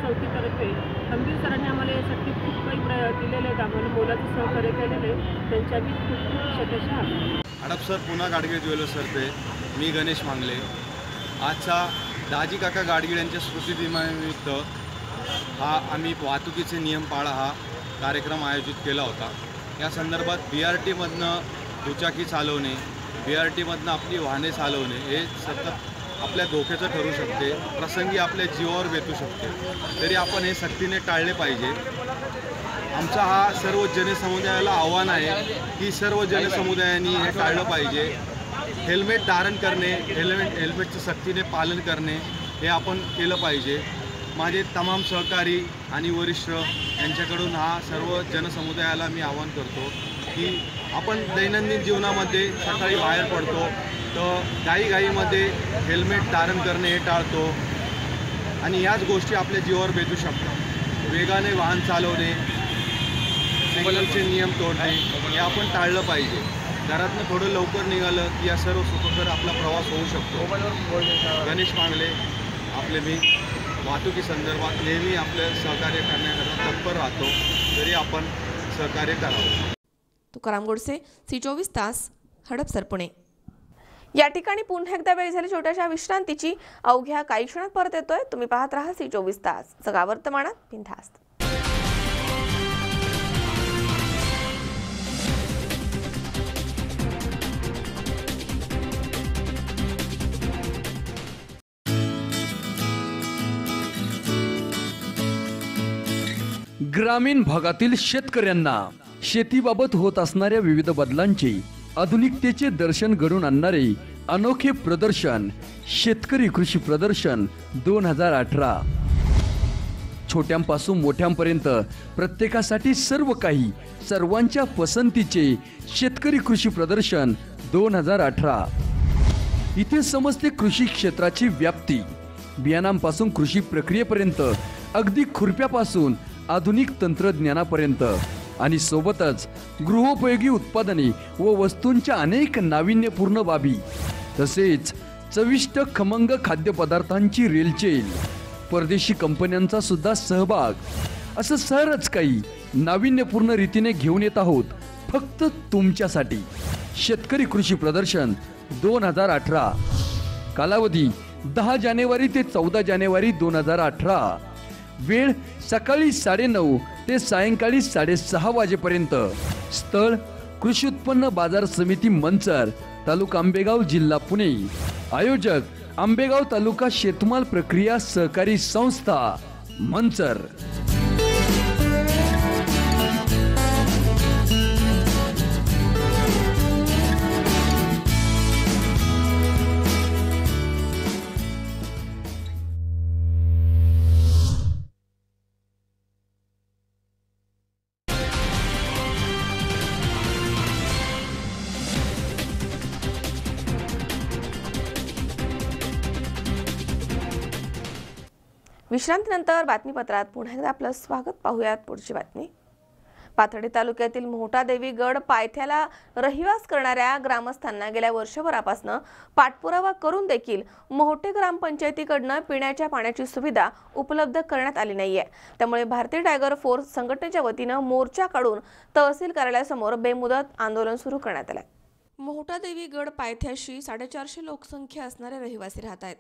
चौकीतर्फे हंबीर सरांनी आम्हाला यासाठी खूप काही दिलेलं आहे. आम्हाला मोलाचं सहकार्य केलेलं आहे. त्यांच्या मी खूप खूप शतशः आभार. हडपसर पुना गाडगीळ ज्वेलर्सतर्फे मी गणेश मांगले आजचा दाजी काका गाडगीळ यांच्या स्मृतिदिनानिमित्त हा आम्ही वाहतुकीचे नियम पाळा हा कार्यक्रम आयोजित केला होता. या संदर्भात BRTमधनं दुचाकी चालवणे, BRTमधनं आपली वाहने चालवणे हे सतत आपल्या धोक्याचं ठरू शकते, प्रसंगी आपल्या जीवावर बेतू शकते. तरी आपण हे सक्तीने टाळले पाहिजे. आमचा हा सर्व जनसमुदायाला आव्हान आहे की सर्व जनसमुदायांनी हे टाळलं पाहिजे. हेल्मेट धारण करणे, हेल्मेटचं सक्तीने पालन करणे हे आपण केलं पाहिजे. माझे तमाम सहकारी आणि वरिष्ठ यांच्याकडून हा सर्व जनसमुदायाला मी आवाहन करतो की आपण दैनंदिन जीवनामध्ये सकाळी बाहेर पडतो, तर घाईघाईमध्ये हेल्मेट धारण करणे हे टाळतो आणि ह्याच गोष्टी आपल्या जीवावर बेतू शकतात. वेगाने वाहन चालवणे, सिग्नलचे नियम तोडणे हे आपण टाळलं पाहिजे. घरातनं थोडं लवकर निघालं की या सर्व सुखकर आपला प्रवास होऊ शकतो. गणेश मांगले आपले मी वाहतुकी संदर्भात नेहमी आपले सहकार्य करण्याकरता तत्पर राहतो. तरी आपण सहकार्य करावं. तुकाराम गोडसे, C24 तास, हडपसर, पुणे. या ठिकाणी पुन्हा एकदा वेळ झाली छोट्याशा विश्रांतीची. अवघ्या काही क्षणात परत येतोय. तुम्ही पाहत राहा C24 तास, जगा वर्तमानात बिनधास्त. ग्रामीण भागातील शेतकऱ्यांना शेतीबाबत होत असणाऱ्या विविध बदलांची आधुनिकतेचे दर्शन घडवून आणणारे अनोखे प्रदर्शन शेतकरी कृषी प्रदर्शन 2018. छोट्यांपासून मोठ्यांपर्यंत प्रत्येकासाठी सर्व काही, सर्वांच्या पसंतीचे शेतकरी कृषी प्रदर्शन 2018. इथे समजते कृषी क्षेत्राची व्याप्ती, बियाणांपासून कृषी प्रक्रियेपर्यंत, अगदी खुरप्यापासून आधुनिक तंत्रज्ञानापर्यंत, आणि सोबतच गृहोपयोगी उत्पादने व वस्तूंच्या अनेक नाविन्यपूर्ण बाबी, तसेच चविष्ट खमंग खाद्यपदार्थांची रेलचेल, परदेशी कंपन्यांचा सुद्धा सहभाग, असं सरच काही नाविन्यपूर्ण रीतीने घेऊन येत आहोत फक्त तुमच्यासाठी. शेतकरी कृषी प्रदर्शन 2018. कालावधी 10 जानेवारी ते 14 जानेवारी 2018. वेळ सकाळी 9:30 ते सायंकाळी 6:30 वाजेपर्यंत. स्थळ कृषी उत्पन्न बाजार समिती मंचर, तालुका आंबेगाव, जिल्हा पुणे. आयोजक आंबेगाव तालुका शेतमाल प्रक्रिया सहकारी संस्था, मंचर. विश्रांतीनंतर बातमीपत्रात पुन्हा एकदा आपलं स्वागत. पाहूयात पुढची बातमी. पाथर्डी तालुक्यातील मोहटादेवी गड पायथ्याला रहिवास करणाऱ्या ग्रामस्थांना गेल्या वर्षभरापासून पाठपुरावा करून देखील मोहोटे ग्रामपंचायतीकडून पिण्याच्या पाण्याची सुविधा उपलब्ध करण्यात आली नाहीये. त्यामुळे भारतीय टायगर फोर्स संघटनेच्या वतीनं मोर्चा काढून तहसील कार्यालयासमोर बेमुदत आंदोलन सुरू करण्यात आलं. मोहटादेवी गड पायथ्याशी 450 लोकसंख्या असणारे रहिवासी राहत आहेत.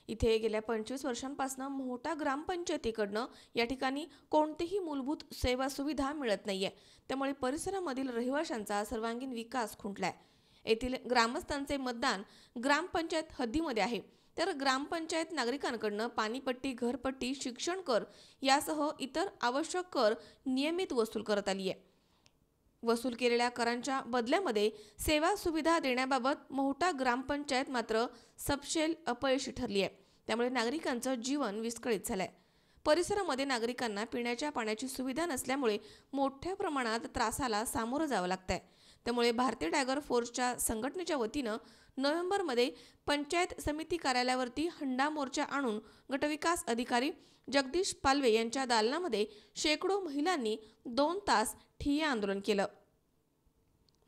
इथे गेल्या 25 वर्षांपासून मोहोटा ग्रामपंचायतीकडनं या ठिकाणी कोणतीही मूलभूत सेवा सुविधा मिळत नाहीये. त्यामुळे परिसरामधील रहिवाशांचा सर्वांगीण विकास खुंटलाय. येथील ग्रामस्थांचे मतदान ग्रामपंचायत हद्दीमध्ये आहे. तर ग्रामपंचायत नागरिकांकडनं पाणीपट्टी, घरपट्टी, शिक्षण कर यासह इतर आवश्यक कर नियमित वसूल करत आली आहे. वसूल केलेल्या करांच्या बदल्यामध्ये सेवा सुविधा देण्याबाबत मोहोटा ग्रामपंचायत मात्र सपशेल अपयशी ठरली आहे. त्यामुळे नागरिकांचं जीवन विस्कळीत झालंय. परिसरामध्ये नागरिकांना पिण्याच्या पाण्याची सुविधा नसल्यामुळे मोठ्या प्रमाणात त्रासाला सामोरं जावं लागतंय. त्यामुळे भारतीय टायगर फोर्सच्या संघटनेच्या वतीनं नोव्हेंबरमध्ये पंचायत समिती कार्यालयावरती हंडा मोर्चा आणून गटविकास अधिकारी जगदीश पालवे यांच्या दालनामध्ये शेकडो महिलांनी 2 तास ठिय्या आंदोलन केलं.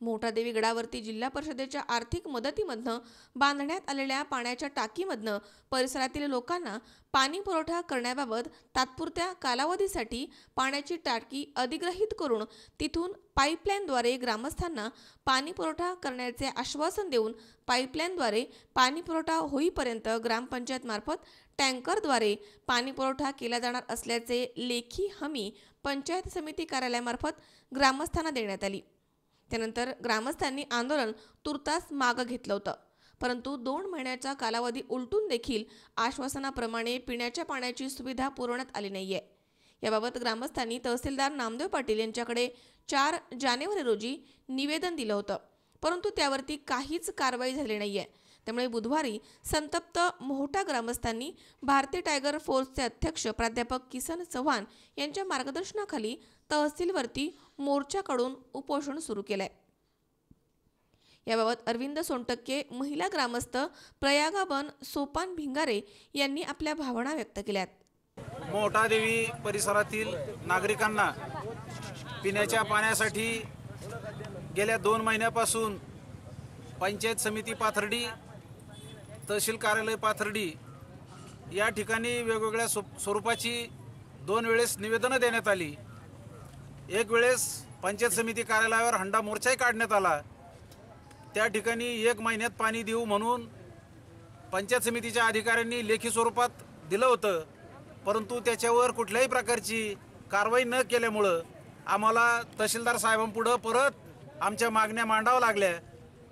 मोहटादेवी गडावरती जिल्हा परिषदेच्या आर्थिक मदतीमधनं बांधण्यात आलेल्या पाण्याच्या टाकीमधनं परिसरातील लोकांना पाणी पुरवठा करण्याबाबत तात्पुरत्या कालावधीसाठी पाण्याची टाकी अधिग्रहित करून तिथून पाईपलाईनद्वारे ग्रामस्थांना पाणी पुरवठा करण्याचे आश्वासन देऊन पाईपलाईनद्वारे पाणी पुरवठा होईपर्यंत ग्रामपंचायत मार्फत टँकरद्वारे पाणी पुरवठा केला जाणार असल्याचे लेखी हमी पंचायत समिती कार्यालयामार्फत ग्रामस्थांना देण्यात आली. त्यानंतर ग्रामस्थांनी आंदोलन तुर्तास मागे घेतलं होतं. परंतु 2 महिन्याचा कालावधी उलटून देखील आश्वासनाप्रमाणे पिण्याच्या पाण्याची सुविधा पुरवण्यात आली नाहीये. याबाबत ग्रामस्थांनी तहसीलदार नामदेव पाटील यांच्याकडे 4 जानेवारी रोजी निवेदन दिलं होतं. परंतु त्यावरती काहीच कारवाई झाली नाहीये. त्यामुळे बुधवारी संतप्त मोहोटा ग्रामस्थांनी भारतीय टायगर फोर्सचे अध्यक्ष प्राध्यापक किसन चव्हाण यांच्या मार्गदर्शनाखाली तहसीलवरती मोर्चा काढून उपोषण सुरू केलंय. याबाबत अरविंद सोनटक्के, महिला ग्रामस्थ प्रयागाबन सोपान भिंगारे यांनी आपल्या भावना व्यक्त केल्यात. मोठादेवी परिसरातील नागरिकांना पिण्याच्या पाण्यासाठी गेल्या 2 महिन्यापासून पंचायत समिती पाथर्डी, तहसील कार्यालय पाथर्डी या ठिकाणी वेगवेगळ्या स्वरूपाची 2 वेळेस निवेदनं देण्यात आली. एक वेळेस पंचायत समिती कार्यालयावर हंडा मोर्चाही काढण्यात आला. त्या ठिकाणी 1 महिन्यात पाणी देऊ म्हणून पंचायत समितीच्या अधिकाऱ्यांनी लेखी स्वरूपात दिलं होतं, परंतु त्याच्यावर कुठल्याही प्रकारची कारवाई न केल्यामुळं आम्हाला तहसीलदार साहेबांपुढं परत आमच्या मागण्या मांडाव्या लागल्या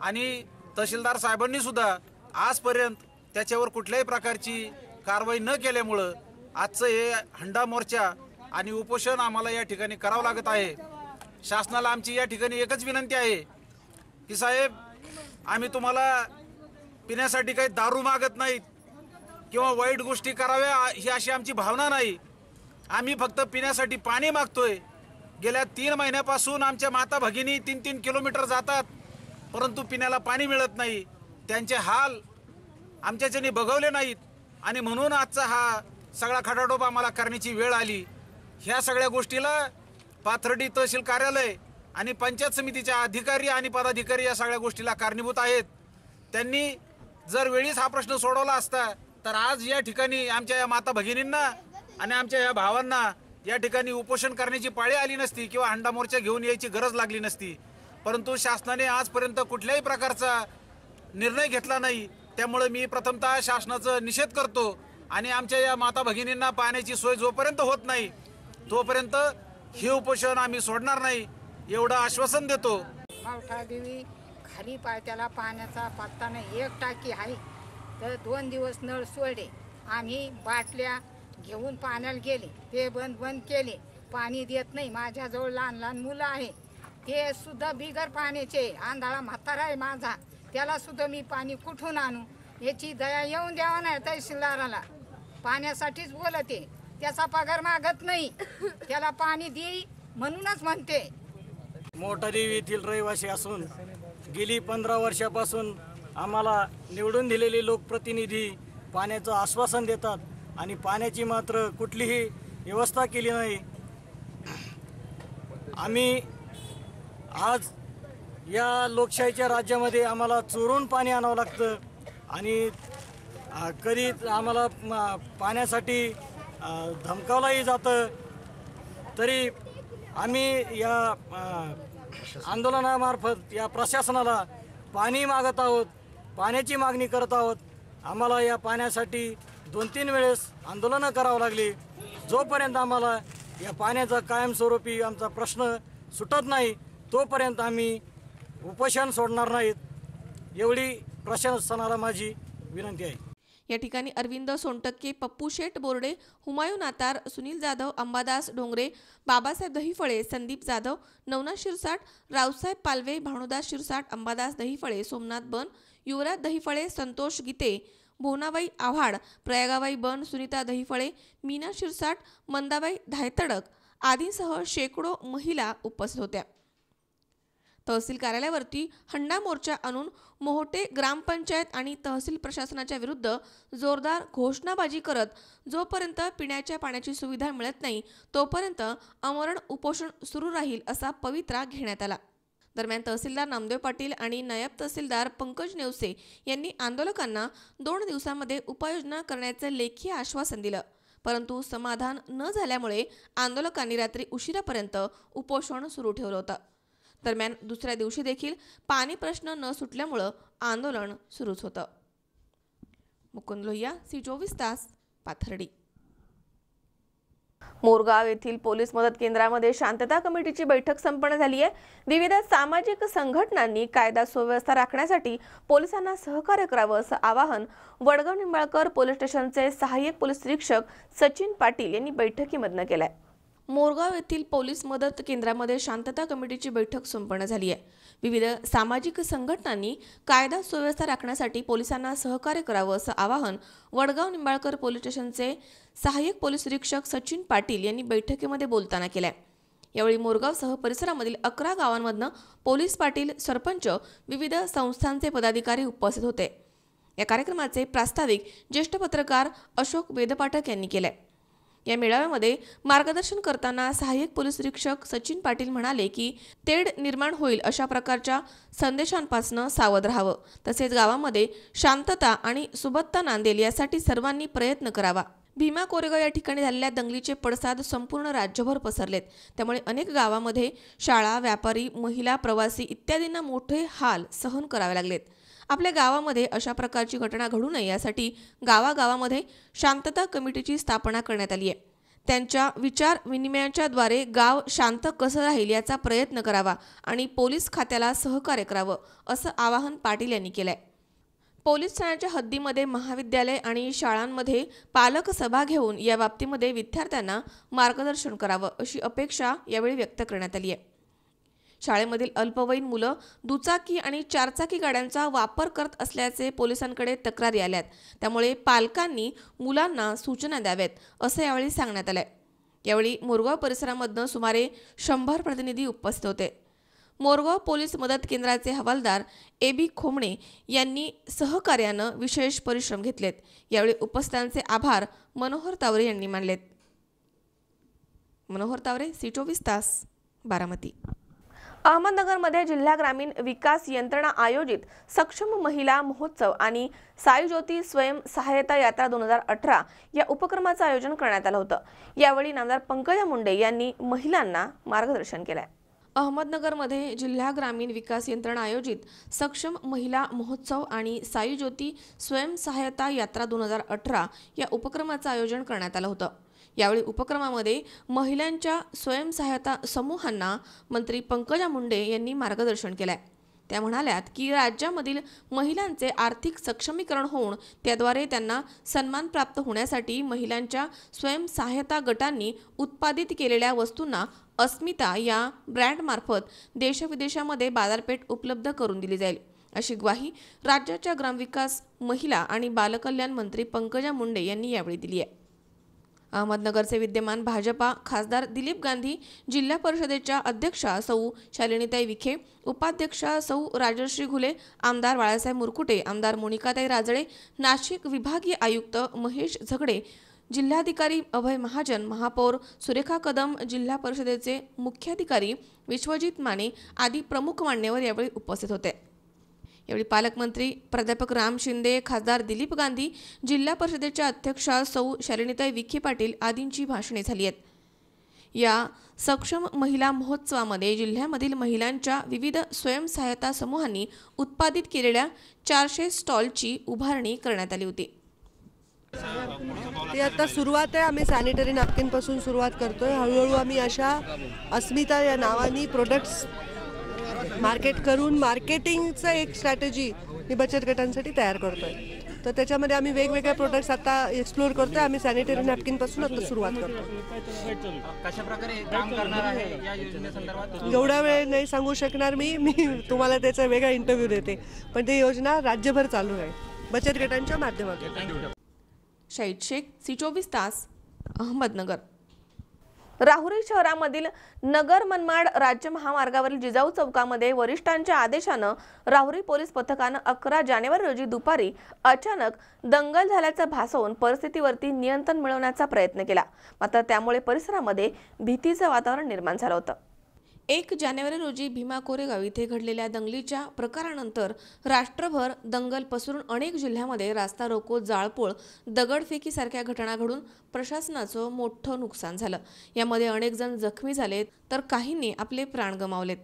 आणि तहसीलदार साहेबांनी सुद्धा आजपर्यंत त्याच्यावर कुठल्याही प्रकारची कारवाई न केल्यामुळं आजचं हे हंडा मोर्चा आणि उपोषण आम्हाला या ठिकाणी करावं लागत आहे. शासनाला आमची या ठिकाणी एकच विनंती आहे की साहेब, आम्ही तुम्हाला पिण्यासाठी काही दारू मागत नाहीत किंवा वाईट गोष्टी कराव्या ही अशी आमची भावना नाही. आम्ही फक्त पिण्यासाठी पाणी मागतोय. गेल्या 3 महिन्यापासून आमच्या माता भगिनी 3-3 किलोमीटर जातात, परंतु पिण्याला पाणी मिळत नाही. त्यांचे हाल आमच्याच्याने बघवले नाहीत आणि म्हणून आजचा हा सगळा खटाटोप आम्हाला करण्याची वेळ आली. ह्या सगळ्या गोष्टीला पाथर्डी तहसील कार्यालय आणि पंचायत समितीच्या अधिकारी आणि पदाधिकारी या सगळ्या गोष्टीला कारणीभूत आहेत. त्यांनी जर वेळीच हा प्रश्न सोडवला असता तर आज या ठिकाणी आमच्या या माता भगिनींना आणि आमच्या या भावांना या ठिकाणी उपोषण करण्याची पाळी आली नसती किंवा हंडा मोर्चा घेऊन यायची गरज लागली नसती. परंतु शासनाने आजपर्यंत कुठल्याही प्रकारचा निर्णय घेतला नाही. त्यामुळे मी प्रथमतः शासनाचा निषेध करतो आणि आमच्या या माता भगिनींना पाण्याची सोय जोपर्यंत होत नाही तोपर्यंत हे उपोषण आम्ही सोडणार नाही एवढं आश्वासन देतो. मोठादेवी खाली त्याला पाण्याचा पत्ता नाही. 1 टाकी आहे तर 2 दिवस नळ सोडले. आम्ही बाटल्या घेऊन पाण्याला गेले, ते बंद केले, पाणी देत नाही. माझ्याजवळ लहान मुलं आहे, ते सुद्धा बिगर पाण्याचे. आंधळा म्हातारा आहे माझा, त्याला सुद्धा मी पाणी कुठून आणू याची दया येऊन द्यावा नाही तहसीलदाराला. पाण्यासाठीच बोलते, त्याचा पगार मागत नाही, त्याला पाणी दे म्हणूनच म्हणते. मोठादेवी येथील रहिवासी असून गेली 15 वर्षापासून आम्हाला निवडून दिलेले लोकप्रतिनिधी पाण्याचं आश्वासन देतात आणि पाण्याची मात्र कुठलीही व्यवस्था केली नाही. आम्ही आज या लोकशाहीच्या राज्यामध्ये आम्हाला चोरून पाणी आणावं लागतं आणि कधी आम्हाला पाण्यासाठी धमकावलंही जातं. तरी आम्ही या आंदोलनामार्फत या प्रशासनाला पाणी मागत आहोत, पाण्याची मागणी करत आहोत. आम्हाला या पाण्यासाठी 2-3 वेळेस आंदोलनं करावं लागली. जोपर्यंत आम्हाला या पाण्याचा कायमस्वरूपी आमचा प्रश्न सुटत नाही तोपर्यंत आम्ही उपोषण सोडणार नाहीत एवढी प्रशासनाला माझी विनंती आहे. या ठिकाणी अरविंद सोनटक्के, पप्पू शेठ बोर्डे, हुमायून नातार, सुनील जाधव, अंबादास डोंगरे, बाबासाहेब दहीफळे, संदीप जाधव, नवनाथ शिरसाट, रावसाहेब पालवे, भानुदास शिरसाट, अंबादास दहीफळे, सोमनाथ बन, युवराज दहीफळे, संतोष गीते, भोनाबाई आव्हाड, प्रयागाबाई बन, सुनीता दहीफळे, मीना शिरसाट, मंदाबाई धायतडक आदींसह शेकडो महिला उपस्थित होत्या. तहसील कार्यालयावरती हंडा मोर्चा आणून मोहोटे ग्रामपंचायत आणि तहसील प्रशासनाच्या विरुद्ध जोरदार घोषणाबाजी करत जोपर्यंत पिण्याच्या पाण्याची सुविधा मिळत नाही तोपर्यंत आमरण उपोषण सुरू राहील असा पवित्रा घेण्यात आला. दरम्यान तहसीलदार नामदेव पाटील आणि नायब तहसीलदार पंकज नेवसे यांनी आंदोलकांना 2 दिवसांमध्ये उपाययोजना करण्याचे लेखी आश्वासन दिलं, परंतु समाधान न झाल्यामुळे आंदोलकांनी रात्री उशिरापर्यंत उपोषण सुरू ठेवलं होतं. दरम्यान दुसऱ्या दिवशी देखील पाणी प्रश्न न सुटल्यामुळं आंदोलन सुरूच होतं. मुकुंद लोहिया, C24 तास, पाथर्डी. मोरगाव येथील पोलीस मदत केंद्रामध्ये शांतता कमिटीची बैठक संपन्न झाली आहे. विविध सामाजिक संघटनांनी कायदा सुव्यवस्था राखण्यासाठी पोलिसांना सहकार्य करावं असं आवाहन वडगाव निंबाळकर पोलीस स्टेशनचे सहाय्यक पोलीस निरीक्षक सचिन पाटील यांनी बैठकीमधनं केलंय. मोरगाव येथील पोलीस मदत केंद्रामध्ये शांतता कमिटीची बैठक संपन्न झाली आहे. विविध सामाजिक संघटनांनी कायदा सुव्यवस्था राखण्यासाठी पोलिसांना सहकार्य करावं असं आवाहन वडगाव निंबाळकर पोलीस स्टेशनचे सहाय्यक पोलीस निरीक्षक सचिन पाटील यांनी बैठकीमध्ये बोलताना केलंय. यावेळी मोरगावसह परिसरामधील 11 गावांमधनं पोलीस पाटील, सरपंच, विविध संस्थांचे पदाधिकारी उपस्थित होते। या कार्यक्रमाचे प्रास्ताविक ज्येष्ठ पत्रकार अशोक वेदपाठक यांनी केले। या मेळाव्यामध्ये मार्गदर्शन करताना सहाय्यक पोलीस निरीक्षक सचिन पाटील म्हणाले की तेढ निर्माण होईल अशा प्रकारच्या संदेशांपासून सावध राहावं, तसेच गावामध्ये शांतता आणि सुबत्ता नांदेल यासाठी सर्वांनी प्रयत्न करावा। भीमा कोरेगाव या ठिकाणी झालेल्या दंगलीचे पडसाद संपूर्ण राज्यभर पसरलेत, त्यामुळे अनेक गावामध्ये शाळा, व्यापारी, महिला, प्रवासी इत्यादींना मोठे हाल सहन करावे लागलेत। आपल्या गावामध्ये अशा प्रकारची घटना घडू नये यासाठी गावागावामध्ये शांतता कमिटीची स्थापना करण्यात आली आहे। त्यांच्या विचार विनिमयाच्या द्वारे गाव शांत कसं राहील याचा प्रयत्न करावा आणि पोलीस खात्याला सहकार्य करावं असं आवाहन पाटील यांनी केलंय। पोलीस ठाण्याच्या हद्दीमध्ये महाविद्यालय आणि शाळांमध्ये पालक सभा घेऊन या बाबतीमध्ये विद्यार्थ्यांना मार्गदर्शन करावं अशी अपेक्षा यावेळी व्यक्त करण्यात आली आहे। शाळेमधील अल्पवयीन मुलं दुचाकी आणि चारचाकी गाड्यांचा वापर करत असल्याचे पोलिसांकडे तक्रारी आल्यात, त्यामुळे पालकांनी मुलांना सूचना द्याव्यात असं यावेळी सांगण्यात आलंय। यावेळी मोरगाव परिसरामधनं सुमारे 100 प्रतिनिधी उपस्थित होते। मोरगाव पोलीस मदत केंद्राचे हवालदार AB खोमणे यांनी सहकार्यानं विशेष परिश्रम घेतलेत। यावेळी उपस्थितांचे आभार मनोहर तावरे यांनी मानलेत। मनोहर तावरे, C24 तास, बारामती। अहमदनगरमध्ये जिल्हा ग्रामीण विकास यंत्रणा आयोजित सक्षम महिला महोत्सव आणि साई ज्योती स्वयं सहायता यात्रा 2018 या उपक्रमाचं आयोजन करण्यात आलं होतं। यावेळी नामदार पंकजा मुंडे यांनी महिलांना मार्गदर्शन केलंय। अहमदनगरमध्ये जिल्हा ग्रामीण विकास यंत्रणा आयोजित सक्षम महिला महोत्सव आणि साई ज्योती स्वयं सहायता यात्रा 2018 या उपक्रमाचं आयोजन करण्यात आलं होतं। यावेळी उपक्रमामध्ये महिलांच्या स्वयंसहायता समूहांना मंत्री पंकजा मुंडे यांनी मार्गदर्शन केलंय। त्या म्हणाल्यात की राज्यामधील महिलांचे आर्थिक सक्षमीकरण होऊन त्याद्वारे त्यांना सन्मान प्राप्त होण्यासाठी महिलांच्या स्वयंसहायता गटांनी उत्पादित केलेल्या वस्तूंना अस्मिता या ब्रँडमार्फत देशविदेशामध्ये बाजारपेठ उपलब्ध करून दिली जाईल अशी ग्वाही राज्याच्या ग्रामविकास, महिला आणि बालकल्याण मंत्री पंकजा मुंडे यांनी यावेळी दिली आहे। अहमदनगरचे विद्यमान भाजपा खासदार दिलीप गांधी, जिल्हा परिषदेच्या अध्यक्षा सौ शालिनीताई विखे, उपाध्यक्षा सौ राजश्री घुले, आमदार बाळासाहेब मुरकुटे, आमदार मोनिकाताई राजळे, नाशिक विभागीय आयुक्त महेश झगडे, जिल्हाधिकारी अभय महाजन, महापौर सुरेखा कदम, जिल्हा परिषदेचे मुख्याधिकारी विश्वजित माने आदी प्रमुख मान्यवर यावेळी उपस्थित होते। यावेळी पालकमंत्री प्राध्यापक राम शिंदे, खासदार दिलीप गांधी, जिल्हा परिषदेच्या अध्यक्षा सौ शालिनीताई विखे पाटील आदींची भाषणे झाली आहेत। या सक्षम महिला महोत्सवामध्ये जिल्ह्यामधील महिलांच्या विविध स्वयंसहायता समूहांनी उत्पादित केलेल्या 400 स्टॉलची उभारणी करण्यात आली होती। ते आता सुरुवात आहे। आम्ही सॅनिटरी नॅपकिनपासून सुरुवात करतोय। हळूहळू आम्ही अशा अस्मिता या नावानी प्रोडक्ट्स मार्केट करून मार्केटिंगचं एक स्ट्रॅटेजी मी बचत गटांसाठी तयार करतोय। तर त्याच्यामध्ये आम्ही वेगवेगळे प्रोडक्ट्स आता एक्सप्लोर करतोय। आम्ही सॅनिटरी नॅपकिनपासून आता सुरुवात करतो। कशा प्रकारे काम करणार आहे या योजनेसंदर्भात एवढा वेळ नाही सांगू शकणार मी तुम्हाला त्याचा वेगळा इंटरव्ह्यू देते, पण ती योजना राज्यभर चालू आहे बचत गटांच्या माध्यमातून। शाहिद शेख, C24 तास, अहमदनगर। राहुरी शहरामधील नगर मनमाड राज्य महामार्गावरील जिजाऊ चौकामध्ये वरिष्ठांच्या आदेशानं राहुरी पोलीस पथकानं 11 जानेवारी रोजी दुपारी अचानक दंगल झाल्याचं भासवून परिस्थितीवरती नियंत्रण मिळवण्याचा प्रयत्न केला, मात्र त्यामुळे परिसरामध्ये भीतीचं वातावरण निर्माण झालं होतं। 1 जानेवारी रोजी भीमा कोरेगाव इथे घडलेल्या दंगलीच्या प्रकारानंतर राष्ट्रभर दंगल पसरून अनेक जिल्ह्यामध्ये रास्ता रोको, जाळपोळ, दगडफेकी सारख्या घटना घडून प्रशासनाचं मोठं नुकसान झालं। यामध्ये अनेक जण जखमी झालेत तर काहींनी आपले प्राण गमावलेत।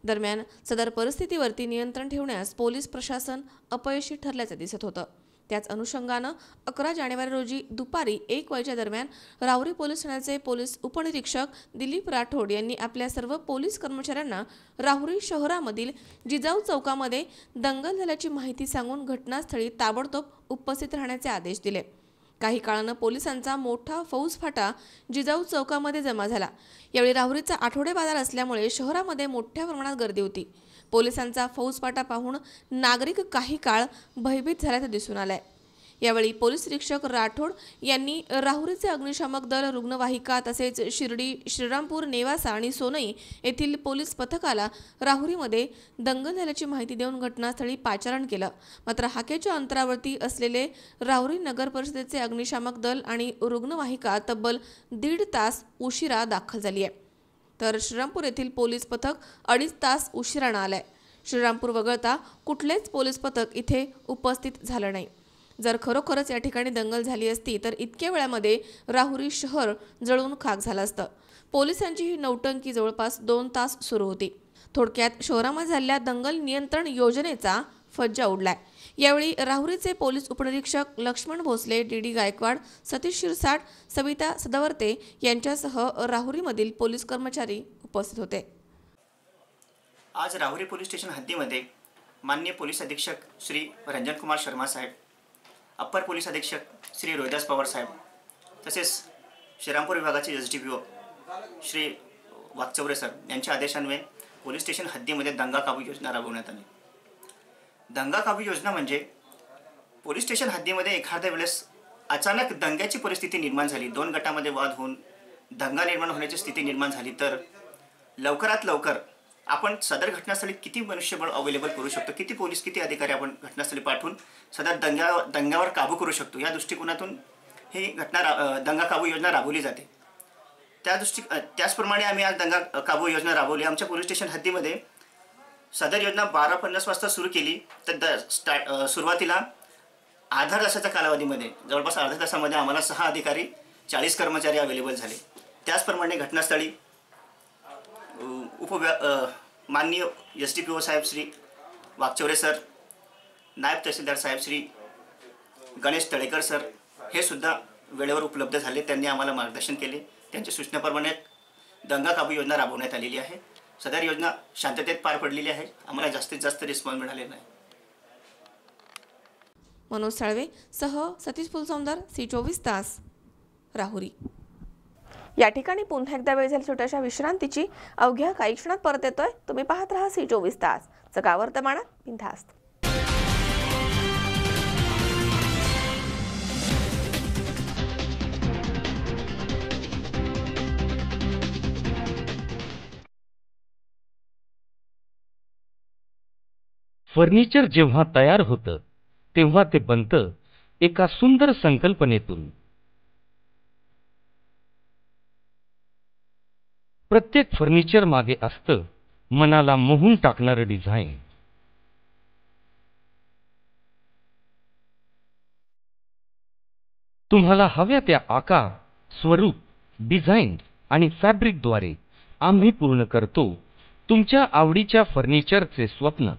दरम्यान सदर परिस्थितीवरती नियंत्रण ठेवण्यास पोलीस प्रशासन अपयशी ठरल्याचं दिसत होतं। त्याच अनुषंगानं 11 जानेवारी रोजी दुपारी 1 वाजेच्या दरम्यान राहुरी पोलीस ठाण्याचे पोलीस उपनिरीक्षक दिलीप राठोड यांनी आपल्या सर्व पोलीस कर्मचाऱ्यांना राहुरी शहरामधील जिजाऊ चौकामध्ये दंगल झाल्याची माहिती सांगून घटनास्थळी ताबडतोब उपस्थित राहण्याचे आदेश दिले। काही काळानं पोलिसांचा मोठा फौजफाटा जिजाऊ चौकामध्ये जमा झाला। यावेळी राहुरीचा आठवडे बाजार असल्यामुळे शहरामध्ये मोठ्या प्रमाणात गर्दी होती। पोलिसांचा फौजफाटा पाहून नागरिक काही काळ भयभीत झाल्याचं दिसून आलंय। यावेळी पोलीस निरीक्षक राठोड यांनी राहुरीचे अग्निशामक दल, रुग्णवाहिका तसेच शिर्डी, श्रीरामपूर, नेवासा आणि सोनई येथील पोलीस पथकाला राहुरीमध्ये दंगल झाल्याची माहिती देऊन घटनास्थळी पाचारण केलं. मात्र हाकेच्या अंतरावरती असलेले राहुरी नगर परिषदेचे अग्निशामक दल आणि रुग्णवाहिका तब्बल 1.5 तास उशिरा दाखल झाली आहे. तर श्रीरामपूर येथील पोलीस पथक 2.5 तास उशिरानं आलंय. श्रीरामपूर वगळता कुठलेच पोलीस पथक इथे उपस्थित झालं नाही. जर खरोखरच या ठिकाणी दंगल झाली असती तर इतक्या वेळामध्ये राहुरी शहर जळून खाक झालं असतं. पोलिसांची ही नौटंकी जवळपास 2 तास सुरू होती. थोडक्यात शहरामध्ये झालेल्या दंगल नियंत्रण योजनेचा फज्जा उडलाय. यावेळी राहुरीचे पोलीस उपनिरीक्षक लक्ष्मण भोसले, डी गायकवाड, सतीश शिरसाट, सविता सदावर्ते यांच्यासह राहुरीमधील पोलीस कर्मचारी उपस्थित होते. आज राहुरी पोलीस स्टेशन हद्दीमध्ये माननीय पोलीस अधीक्षक श्री रंजनकुमार शर्मा साहेब, अप्पर पोलीस अधीक्षक श्री रोहिदास पवार साहेब, तसेच श्रीरामपूर विभागाचे SDPO श्री वाकचौरे सर यांच्या आदेशान्वये पोलीस स्टेशन हद्दीमध्ये दंगा काबू योजना राबवण्यात आली. दंगा काबू योजना म्हणजे पोलीस स्टेशन हद्दीमध्ये एखाद्या वेळेस अचानक दंग्याची परिस्थिती निर्माण झाली, 2 गटामध्ये वाद होऊन दंगा निर्माण होण्याची स्थिती निर्माण झाली तर लवकरात लवकर आपण सदर घटनास्थळी किती मनुष्यबळ अवेलेबल करू शकतो, किती पोलीस, किती अधिकारी आपण घटनास्थळी पाठवून सदर दंग्यावर काबू करू शकतो, या दृष्टिकोनातून ही दंगा काबू योजना राबवली जाते. त्याचप्रमाणे आम्ही आज दंगा काबू योजना राबवली. आमच्या पोलीस स्टेशन हद्दीमध्ये सदर योजना 12:50 वाजता सुरू केली तर सुरुवातीला अर्धा तासाच्या कालावधीमध्ये जवळपास अर्ध्या तासामध्ये आम्हाला 6 अधिकारी, 40 कर्मचारी अवेलेबल झाले. त्याचप्रमाणे घटनास्थळी माननीय SDPO साहेब श्री वाकचौरे सर, नायब तहसीलदार साहेब श्री गणेश तळेकर सर हे सुद्धा वेळेवर उपलब्ध झाले. त्यांनी आम्हाला मार्गदर्शन केले. त्यांच्या सूचनेप्रमाणे दंगा काबू योजना राबवण्यात आलेली आहे. सदर योजना शांततेत पार पडलेली आहे. आम्हाला जास्तीत जास्त रिस्पॉन्स मिळालेला नाही. मनोज साळवे सह सतीश फुलसौंदर, C24 तास, राहुरी. या ठिकाणी पुन्हा एकदा वेळ झाली छोट्याशा विश्रांतीची. अवघ्या काही क्षणात परत येतोय. तुम्ही पाहत राहा C24 तास, जगा वर्तमानात बिनधास्त. फर्निचर जेव्हा तयार होतं तेव्हा ते बनतं एका सुंदर संकल्पनेतून. प्रत्येक फर्निचर मागे असतं मनाला मोहून टाकणारं डिझाईन. तुम्हाला हव्या त्या आकार, स्वरूप, डिझाईन आणि फॅब्रिकद्वारे आम्ही पूर्ण करतो तुमच्या आवडीच्या फर्निचरचे स्वप्न.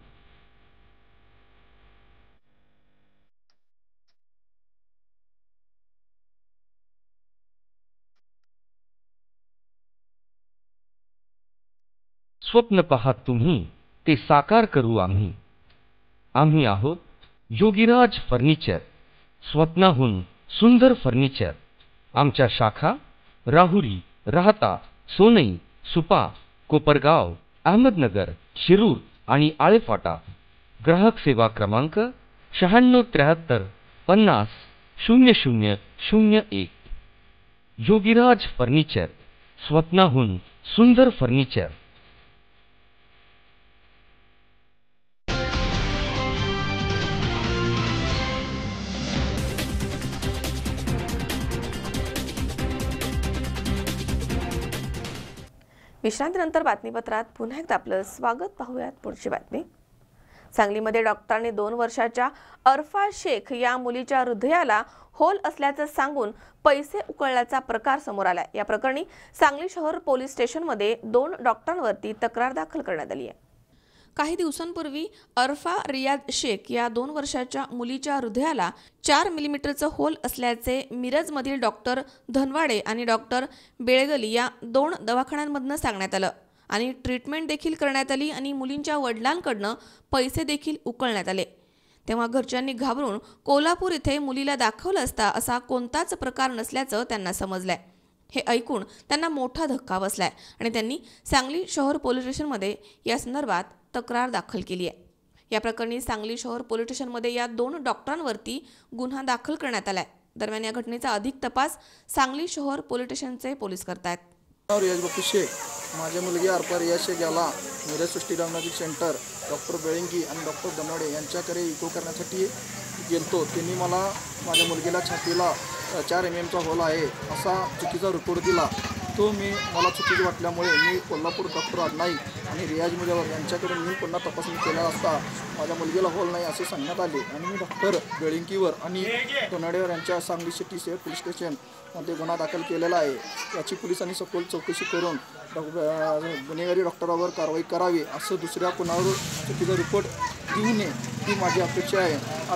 स्वप्न पहा तुम्ही, ते साकार करू आम्ही. आम्ही आहोत योगीराज फर्निचर, स्वप्नाहून सुंदर फर्निचर. आमच्या शाखा राहुरी, राहता, सोनई, सुपा, कोपरगाव, अहमदनगर, शिरूर आणि आळेफाटा. ग्राहक सेवा क्रमांक 9673 50 0001. योगीराज फर्निचर, स्वप्नाहून सुंदर फर्निचर. विश्रांतीनंतर बातमीपत्रात पुन्हा एकदा आपलं स्वागत. पाहूयात पुढची बातमी. सांगलीमध्ये डॉक्टरांनी 2 वर्षाच्या अरफा शेख या मुलीच्या हृदयाला होल असल्याचं सांगून पैसे उकळल्याचा प्रकार समोर आलाय. या प्रकरणी सांगली शहर पोलीस स्टेशनमध्ये 2 डॉक्टरांवरती तक्रार दाखल करण्यात आली आहे. काही दिवसांपूर्वी अरफा रियाज शेख या 2 वर्षाच्या मुलीच्या हृदयाला 4 मिलीमीटरचं होल असल्याचे मिरजमधील डॉक्टर धनवाडे आणि डॉक्टर बेळगली या 2 दवाखान्यांमधनं सांगण्यात आलं आणि ट्रीटमेंट देखील करण्यात आली आणि मुलींच्या वडिलांकडनं पैसे देखील उकळण्यात आले. तेव्हा घरच्यांनी घाबरून कोल्हापूर येथे मुलीला दाखवलं असता असा कोणताच प्रकार नसल्याचं त्यांना समजलंय. हे ऐकून त्यांना मोठा धक्का बसलाय आणि त्यांनी सांगली शहर पोलीस स्टेशनमध्ये या संदर्भात तक्रार दाखल केली आहे. या प्रकरणी सांगली शहर पोलीस स्टेशनमध्ये या 2 डॉक्टरांवरती गुन्हा दाखल करण्यात आलाय। दरम्यान या घटनेचा अधिक तपास सांगली शहर पोलीस स्टेशनचे पोलीस करतायत। रियाज बापू शेख, माझ्या मुलगी अर्पा रियाज शेख याला नीरज सृष्टी डायग्नोस्टिक सेंटर डॉक्टर बेळंगी आणि डॉक्टर दनोडे यांच्याकडे इको करण्यासाठी गेलतो। त्यांनी मला माझ्या मुलगीला छातीला 4 mm होल आहे असा चुकीचा रिपोर्ट दिला। तो मला चुकीचं वाटल्यामुळे मी कोल्हापूर डॉक्टर नाईक आणि रियाज मुजावर यांच्याकडे मी पुन्हा तपासणी केला असता माझ्या मुलगीला होल नाही असे सांगण्यात आले आणि मी डॉक्टर बेळंकीवर आणि दनोडेवर यांच्या सांगली सिटी शहर पोलीस स्टेशनमध्ये गुन्हा दाखल केलेला आहे। याची पोलिसांनी सखोल चौकशी करून गुन्हेगारी डॉक्टरावर कारवाई करावी, असं दुसऱ्या कुणावर चुकीचा रिपोर्ट देऊ नये ही माझी अपेक्षा आहे।